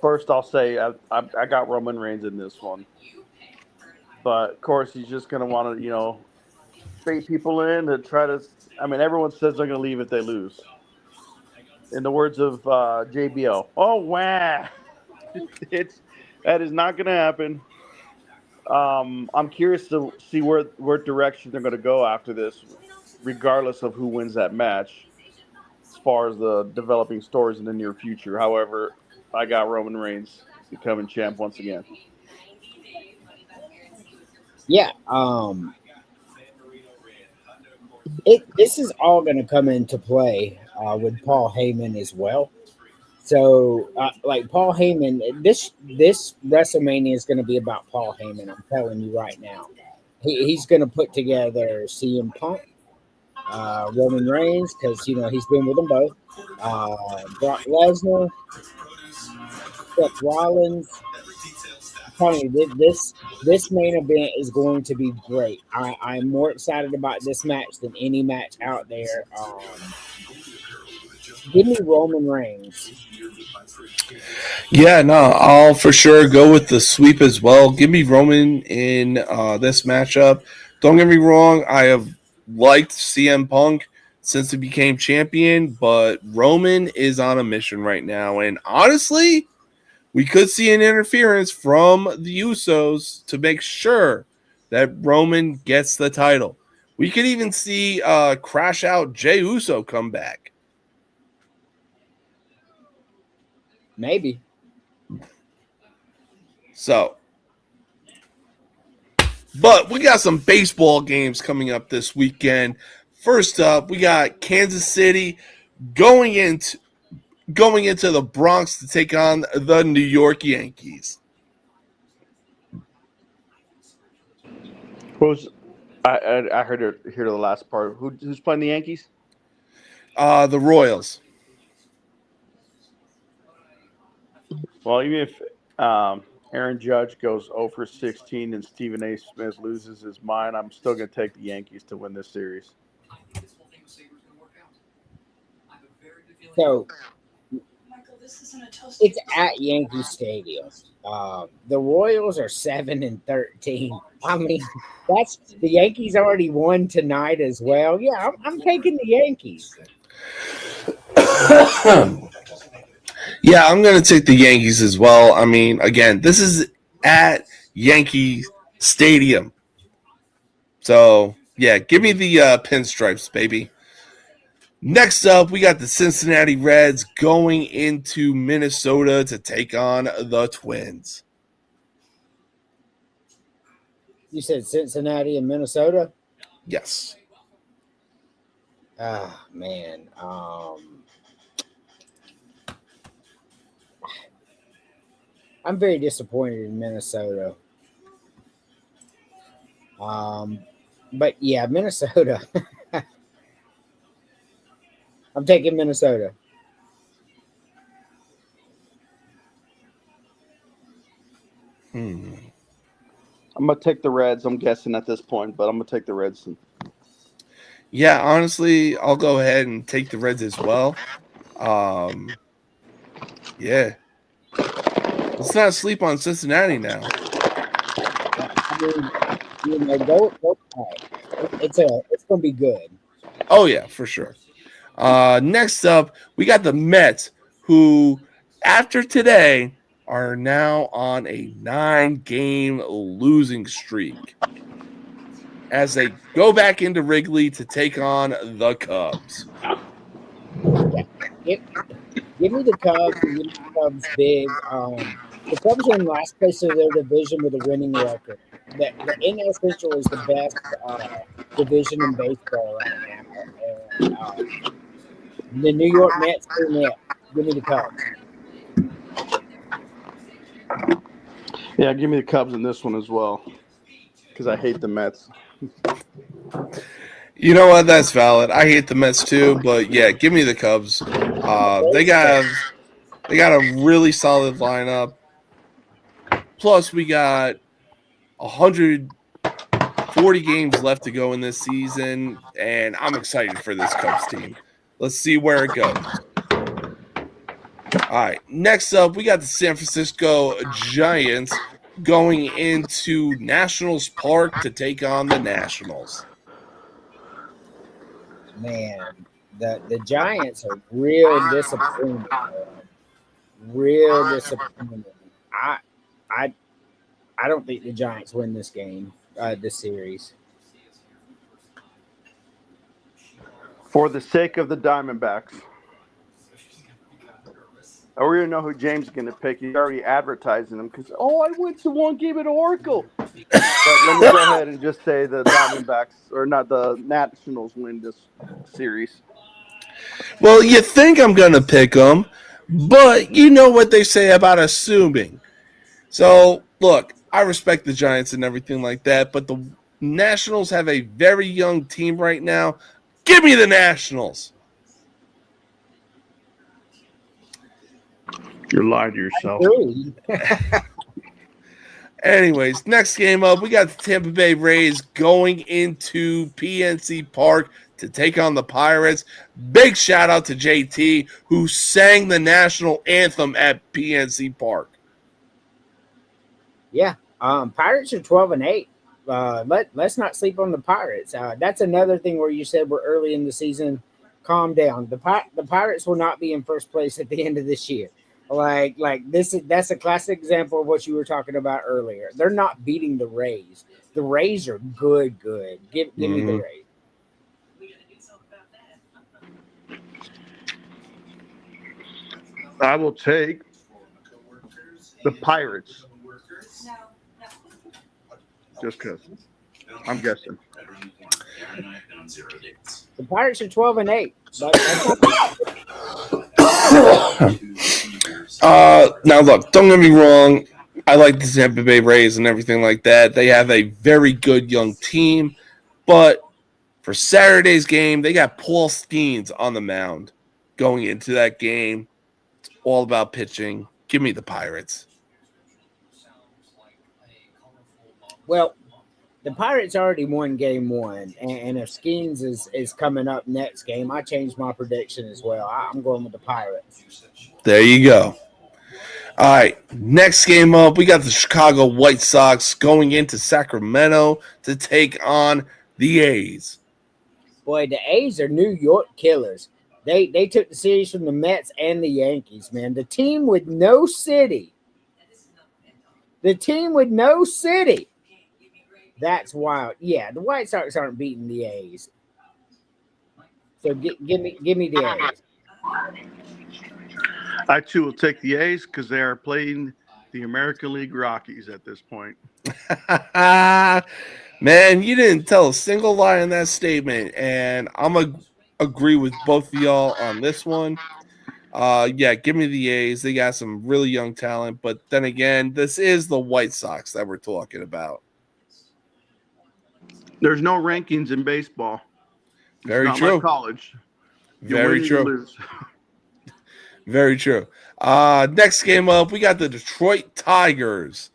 first I'll say I got Roman Reigns in this one, but of course he's just going to want to bait people in to try to. I mean, everyone says they're going to leave if they lose. In the words of JBL, oh wow, that is not going to happen. I'm curious to see where direction they're going to go after this, regardless of who wins that match. As far as the developing stories in the near future, however, I got Roman Reigns becoming champ once again. Yeah. This is all going to come into play with Paul Heyman as well. So, like Paul Heyman, this WrestleMania is going to be about Paul Heyman. I'm telling you right now, he's going to put together CM Punk, Roman Reigns, because he's been with them both. Brock Lesnar, Seth Rollins. I'm telling you, this main event is going to be great. I'm more excited about this match than any match out there. Give me Roman Reigns. Yeah, no, I'll for sure go with the sweep as well. Give me Roman in this matchup. Don't get me wrong, I have liked CM Punk since he became champion, but Roman is on a mission right now. And honestly, we could see an interference from the Usos to make sure that Roman gets the title. We could even see Crash Out Jey Uso come back. Maybe. So, but we got some baseball games coming up this weekend. First up, we got Kansas City going into the Bronx to take on the New York Yankees. I heard the last part. Who's playing the Yankees? The Royals. Well, even if Aaron Judge goes 0 for 16 and Stephen A. Smith loses his mind, I'm still going to take the Yankees to win this series. So it's at Yankee Stadium. The Royals are 7-13. I mean, that's the Yankees already won tonight as well. Yeah, I'm taking the Yankees. Yeah, I'm going to take the Yankees as well. I mean, again, this is at Yankee Stadium. So, yeah, give me the pinstripes, baby. Next up, we got the Cincinnati Reds going into Minnesota to take on the Twins. You said Cincinnati and Minnesota? Yes. Ah, man. I'm very disappointed in Minnesota. But yeah, Minnesota. I'm taking Minnesota. I'm going to take the Reds. I'm guessing at this point, but I'm going to take the Reds. Yeah, honestly, I'll go ahead and take the Reds as well. Yeah. Let's not sleep on Cincinnati now. I mean, go. It's going to be good. Oh, yeah, for sure. Next up, we got the Mets, who, after today, are now on a 9-game losing streak as they go back into Wrigley to take on the Cubs. Give me the Cubs and give me the Cubs big. The Cubs are in last place of their division with a winning record. The NL Central is the best division in baseball right now. And, the New York Mets are next. Give me the Cubs. Yeah, give me the Cubs in this one as well, because I hate the Mets. You know what? That's valid. I hate the Mets too, but yeah, give me the Cubs. They got a really solid lineup. Plus, we got 140 games left to go in this season, and I'm excited for this Cubs team. Let's see where it goes. All right, next up, we got the San Francisco Giants going into Nationals Park to take on the Nationals. Man, the Giants are real disappointing. Real disappointing. I don't think the Giants win this game, this series. For the sake of the Diamondbacks. I already know who James is going to pick. He's already advertising them because, I went to one game at Oracle. But let me go ahead and just say the Diamondbacks, or not, the Nationals win this series. Well, you think I'm going to pick them, but you know what they say about assuming. So, look, I respect the Giants and everything like that, but the Nationals have a very young team right now. Give me the Nationals. You're lying to yourself. Anyways, next game up, we got the Tampa Bay Rays going into PNC Park to take on the Pirates. Big shout out to JT, who sang the national anthem at PNC Park. Yeah, Pirates are 12-8. Let's not sleep on the Pirates. That's another thing where you said we're early in the season. Calm down. The Pirates will not be in first place at the end of this year. That's a classic example of what you were talking about earlier. They're not beating the Rays. The Rays are good. Give me the Rays. I will take the Pirates. Just because. I'm guessing. The Pirates are 12-8. Now, look, don't get me wrong. I like the Tampa Bay Rays and everything like that. They have a very good young team. But for Saturday's game, they got Paul Skeens on the mound going into that game. It's all about pitching. Give me the Pirates. Well, the Pirates already won game one, and if Skeens is coming up next game, I changed my prediction as well. I'm going with the Pirates. There you go. All right, next game up, we got the Chicago White Sox going into Sacramento to take on the A's. Boy, the A's are New York killers. They took the series from the Mets and the Yankees, man. The team with no city. That's wild. Yeah, the White Sox aren't beating the A's. So give me the A's. I too will take the A's because they are playing the American League Rockies at this point. Man, you didn't tell a single lie in that statement, and I'm going to agree with both of y'all on this one. Yeah, give me the A's. They got some really young talent, but then again, this is the White Sox that we're talking about. There's no rankings in baseball. Very true. Like college. Very true. Very true. Next game up, we got the Detroit Tigers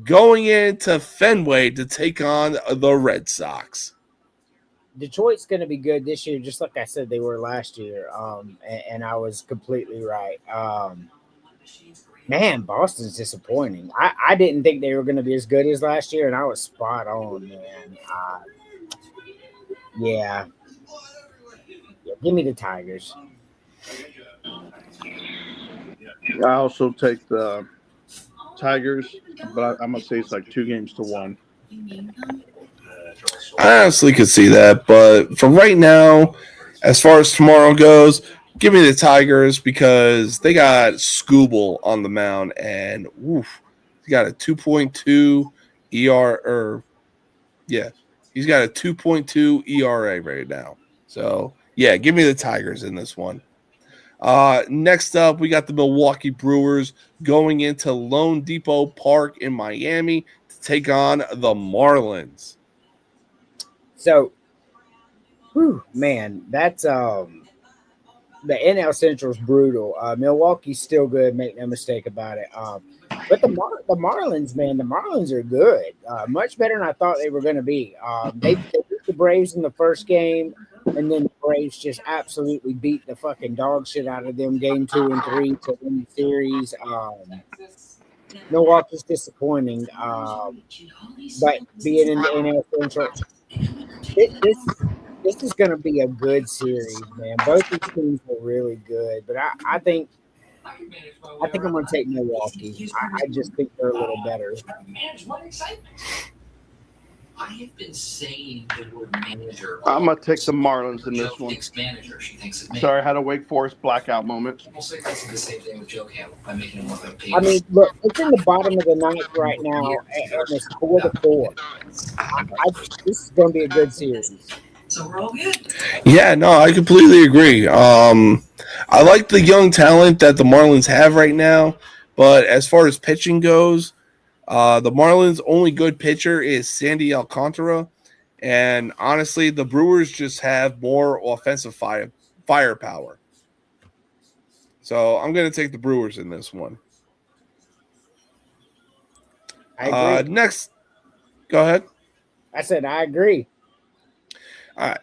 going into Fenway to take on the Red Sox. Detroit's going to be good this year, just like I said they were last year, and I was completely right. Man, Boston's disappointing. I didn't think they were going to be as good as last year, and I was spot on, man. Yeah, give me the Tigers. I also take the Tigers, but I'm going to say it's like 2-1. I honestly could see that, but for right now, as far as tomorrow goes, Give me the Tigers because they got Scooble on the mound, and oof, he got a 2.2 ER or yeah, he's got a 2.2 ERA right now. So yeah, give me the Tigers in this one. Next up, we got the Milwaukee Brewers going into Lone Depot Park in Miami to take on the Marlins. So, man, that's the NL Central's brutal. Milwaukee's still good, make no mistake about it. But the Marlins, man, the Marlins are good. Much better than I thought they were going to be. They beat the Braves in the first game, and then the Braves just absolutely beat the fucking dog shit out of them game 2 and 3 to win the series. Milwaukee's disappointing, but being in the NL Central, this is going to be a good series, man. Both these teams are really good, but I think I'm going to take Milwaukee. I just think they're a little better. I have been saying the word manager. I'm gonna take the Marlins in this one. Manager, she thinks of me. Sorry, I had a Wake Forest blackout moment. People say that's the same thing with Joe Campbell by making him look like I mean, look, it's in the bottom of the ninth right now, and it's 4-4. This is going to be a good series. So we're all good. Yeah, no, I completely agree. I like the young talent that the Marlins have right now, but as far as pitching goes, the Marlins' only good pitcher is Sandy Alcantara, and honestly, the Brewers just have more offensive firepower. So I'm going to take the Brewers in this one. I agree. Next, go ahead. I said I agree. All right.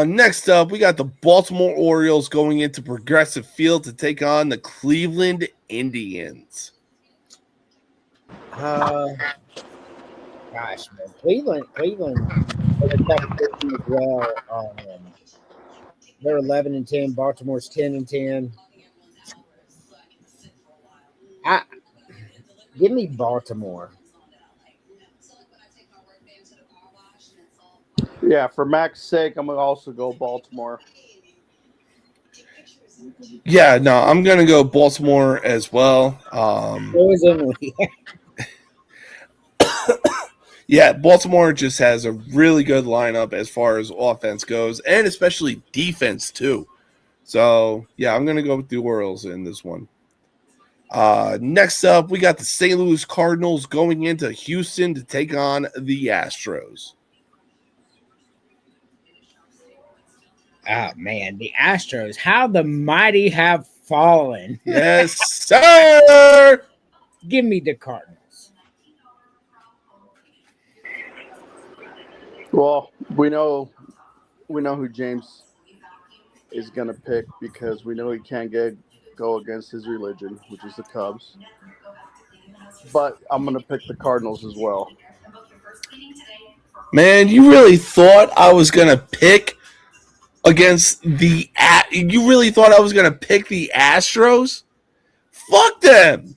Next up, we got the Baltimore Orioles going into Progressive Field to take on the Cleveland Indians. Gosh, man, Cleveland, they're a tough team as well. They're 11-10. Baltimore's 10-10. Give me Baltimore. Yeah, for Mac's sake, I'm gonna also go Baltimore. Yeah, no, I'm gonna go Baltimore as well. Was Emily. Yeah, Baltimore just has a really good lineup as far as offense goes, and especially defense too. So yeah, I'm gonna go with the Orioles in this one. Next up, we got the St. Louis Cardinals going into Houston to take on the Astros. Oh man, the Astros! How the mighty have fallen. Yes, sir. Give me the Cardinals. Well, we know who James is gonna pick because we know he can't go against his religion, which is the Cubs. But I'm gonna pick the Cardinals as well. Man, you really thought I was gonna pick against the? You really thought I was gonna pick the Astros? Fuck them,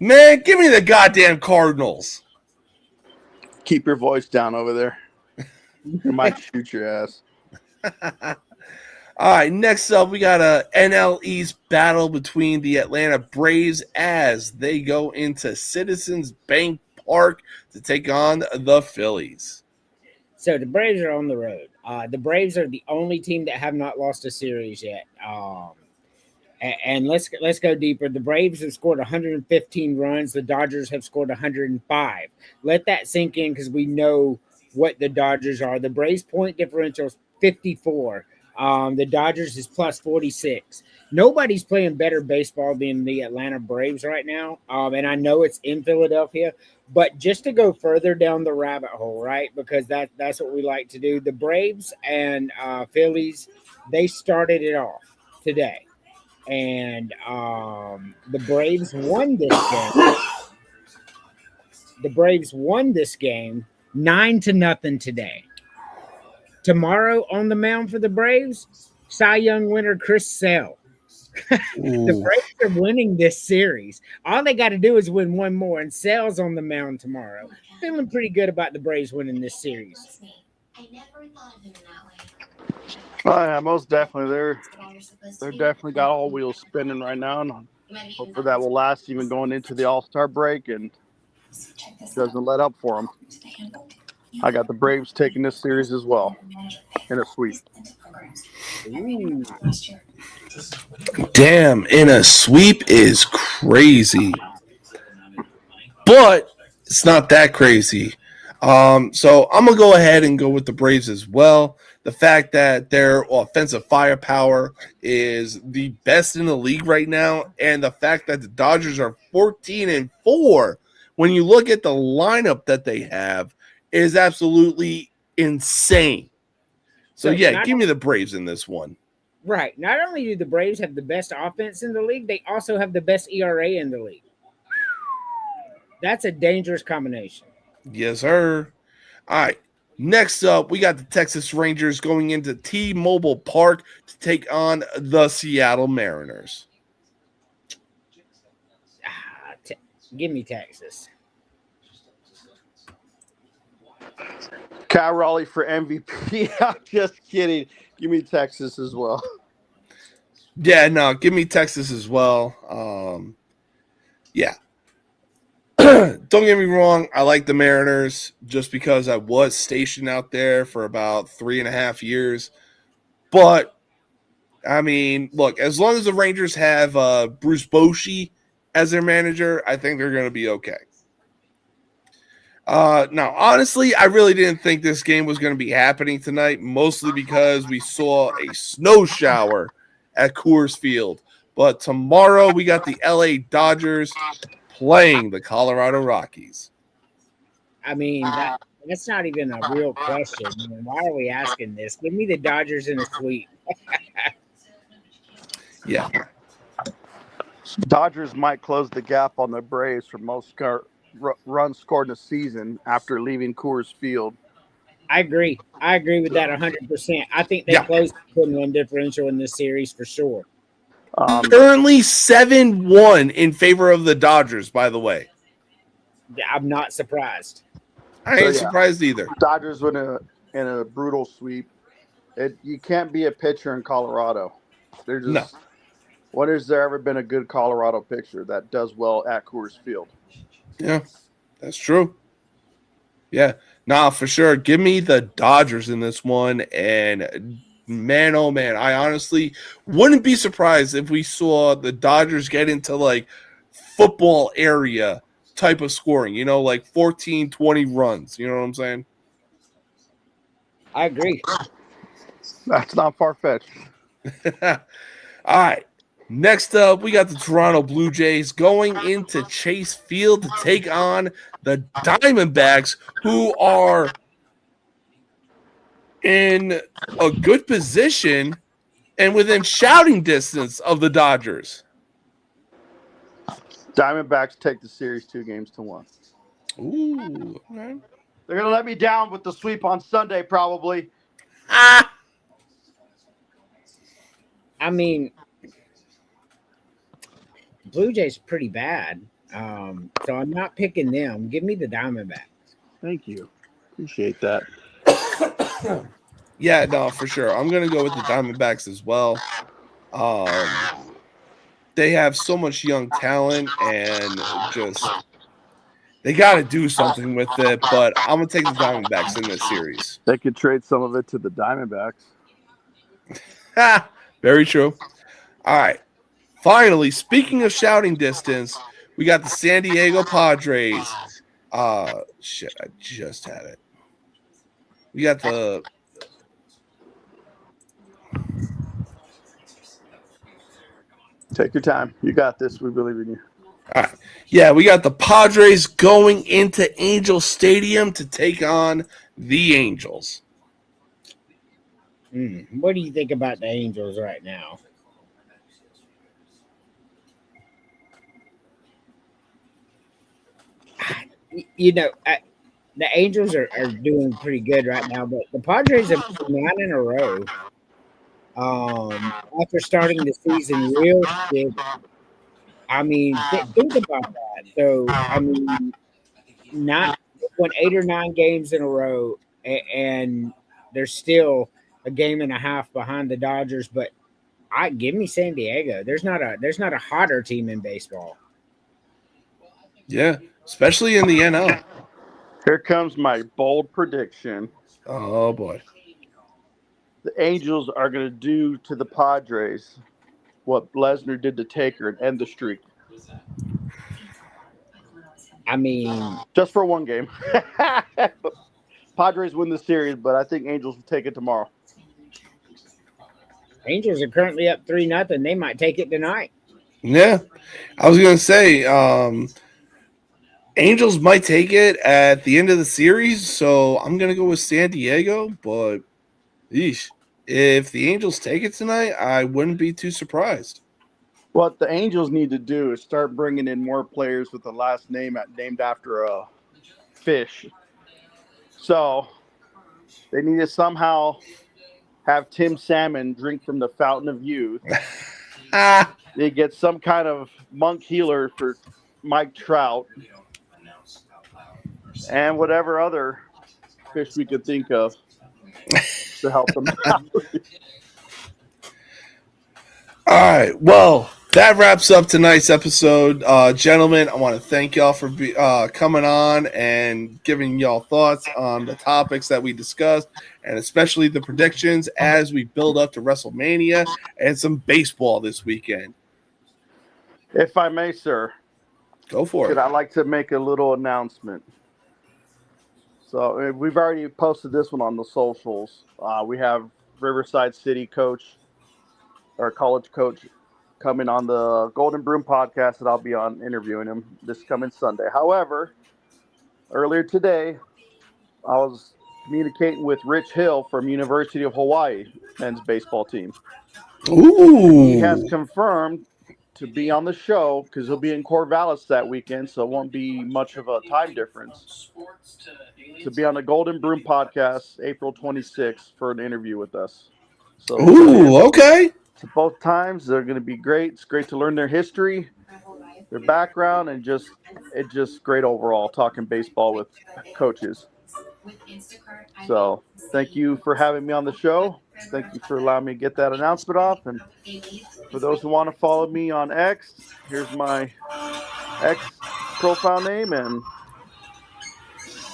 man! Give me the goddamn Cardinals. Keep your voice down over there. You might shoot your ass. All right, next up, we got a NL East battle between the Atlanta Braves as they go into Citizens Bank Park to take on the Phillies. So the Braves are on the road. The Braves are the only team that have not lost a series yet. And let's go deeper. The Braves have scored 115 runs. The Dodgers have scored 105. Let that sink in because we know what the Dodgers are. The Braves' point differential is 54. The Dodgers is plus 46. Nobody's playing better baseball than the Atlanta Braves right now. And I know it's in Philadelphia, but just to go further down the rabbit hole, right? Because that's what we like to do. The Braves and Phillies, they started it off today. And the Braves won this game. The Braves won this game 9-0 today. Tomorrow on the mound for the Braves, Cy Young winner Chris Sale. The Braves are winning this series. All they got to do is win one more, and Sale's on the mound tomorrow. Feeling pretty good about the Braves winning this series. I never thought of him that way. Oh yeah, most definitely. They're definitely got all wheels spinning right now, and hopefully that will last even going into the All-Star break and doesn't let up for them. I got the Braves taking this series as well in a sweep. Ooh. Damn, in a sweep is crazy. But it's not that crazy. So I'm gonna go ahead and go with the Braves as well. The fact that their offensive firepower is the best in the league right now, and the fact that the Dodgers are 14-4, when you look at the lineup that they have, is absolutely insane. So yeah, give me the Braves in this one. Right. Not only do the Braves have the best offense in the league, they also have the best ERA in the league. That's a dangerous combination. Yes, sir. All right. Next up, we got the Texas Rangers going into T-Mobile Park to take on the Seattle Mariners. Give me Texas. Cal Raleigh for MVP. I'm just kidding. Give me Texas as well. Yeah, no, give me Texas as well. Yeah. Don't get me wrong, I like the Mariners just because I was stationed out there for about 3.5 years. But, I mean, look, as long as the Rangers have Bruce Bochy as their manager, I think they're going to be okay. Now, honestly, I really didn't think this game was going to be happening tonight, mostly because we saw a snow shower at Coors Field. But tomorrow we got the LA Dodgers playing the Colorado Rockies. I mean, that's not even a real question. I mean, why are we asking this? Give me the Dodgers in a sweep. Yeah. Dodgers might close the gap on the Braves for most runs scored in a season after leaving Coors Field. I agree. I agree with that 100%. I think they closed the 10-run differential in this series for sure. Currently 7-1 in favor of the Dodgers, by the way. I'm not surprised. I ain't surprised either. Dodgers in a brutal sweep. You can't be a pitcher in Colorado. They're just when has there ever been a good Colorado pitcher that does well at Coors Field? Yeah, that's true. Yeah, nah, for sure. Give me the Dodgers in this one. And man, oh man, I honestly wouldn't be surprised if we saw the Dodgers get into like football area type of scoring, like 14, 20 runs. You know what I'm saying? I agree. That's not far-fetched. All right. Next up, we got the Toronto Blue Jays going into Chase Field to take on the Diamondbacks, who are in a good position and within shouting distance of the Dodgers. Diamondbacks take the series 2-1. Ooh. Okay. They're going to let me down with the sweep on Sunday, probably. I mean, Blue Jays are pretty bad. So I'm not picking them. Give me the Diamondbacks. Thank you. Appreciate that. Yeah, no, for sure. I'm going to go with the Diamondbacks as well. They have so much young talent and just they got to do something with it, but I'm going to take the Diamondbacks in this series. They could trade some of it to the Diamondbacks. Very true. All right. Finally, speaking of shouting distance, we got the San Diego Padres. Shit, I just had it. We got the Take your time. You got this. We believe in you. All right. Yeah, we got the Padres going into Angel Stadium to take on the Angels. What do you think about the Angels right now? The Angels are doing pretty good right now, but the Padres have won 9 in a row. After starting the season real good. I mean, think about that. So, I mean, won 8 or 9 games in a row, and they're still a game and a half behind the Dodgers, but I give me San Diego. There's not a hotter team in baseball. Yeah, especially in the NL. Here comes my bold prediction. Oh boy. The Angels are going to do to the Padres what Lesnar did to Taker and end the streak. I mean, just for one game. Padres win the series, but I think Angels will take it tomorrow. Angels are currently up 3-0. They might take it tonight. Yeah, I was gonna say Angels might take it at the end of the series, so I'm gonna go with San Diego. But if the Angels take it tonight, I wouldn't be too surprised. What the Angels need to do is start bringing in more players with the last name named after a fish. So they need to somehow have Tim Salmon drink from the fountain of youth. They get some kind of monk healer for Mike Trout and whatever other fish we could think of to help them out. All right. Well, that wraps up tonight's episode. Gentlemen, I want to thank y'all for coming on and giving y'all thoughts on the topics that we discussed, and especially the predictions as we build up to WrestleMania and some baseball this weekend. If I may, sir. Go for it. I'd like to make a little announcement. So we've already posted this one on the socials. We have Riverside City coach or college coach coming on the Golden Broom podcast that I'll be on interviewing him this coming Sunday. However, earlier today, I was communicating with Rich Hill from University of Hawaii men's baseball team. Ooh. He has confirmed to be on the show because he'll be in Corvallis that weekend, so it won't be much of a time difference. To be on the Golden Broom podcast April 26th for an interview with us. So, okay. So both times they're going to be great. It's great to learn their history, their background, and just great overall talking baseball with coaches. So thank you for having me on the show. Thank you for allowing me to get that announcement off. And for those who want to follow me on X, here's my X profile name, and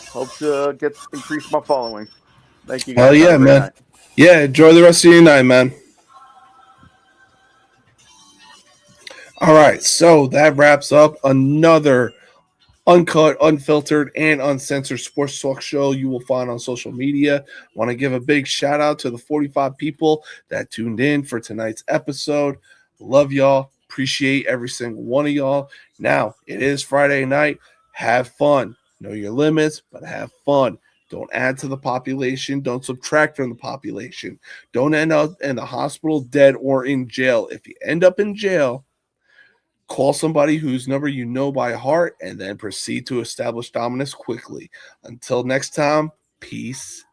hope to increase my following. Thank you guys. Hell yeah, man. Night. Yeah, enjoy the rest of your night, man. All right, so that wraps up another uncut, unfiltered, and uncensored sports talk show you will find on social media. Want to give a big shout out to the 45 people that tuned in for tonight's episode. Love y'all. Appreciate every single one of y'all. Now, it is Friday night. Have fun. Know your limits, but have fun. Don't add to the population. Don't subtract from the population. Don't end up in the hospital dead or in jail. If you end up in jail, call somebody whose number you know by heart and then proceed to establish dominance quickly. Until next time, peace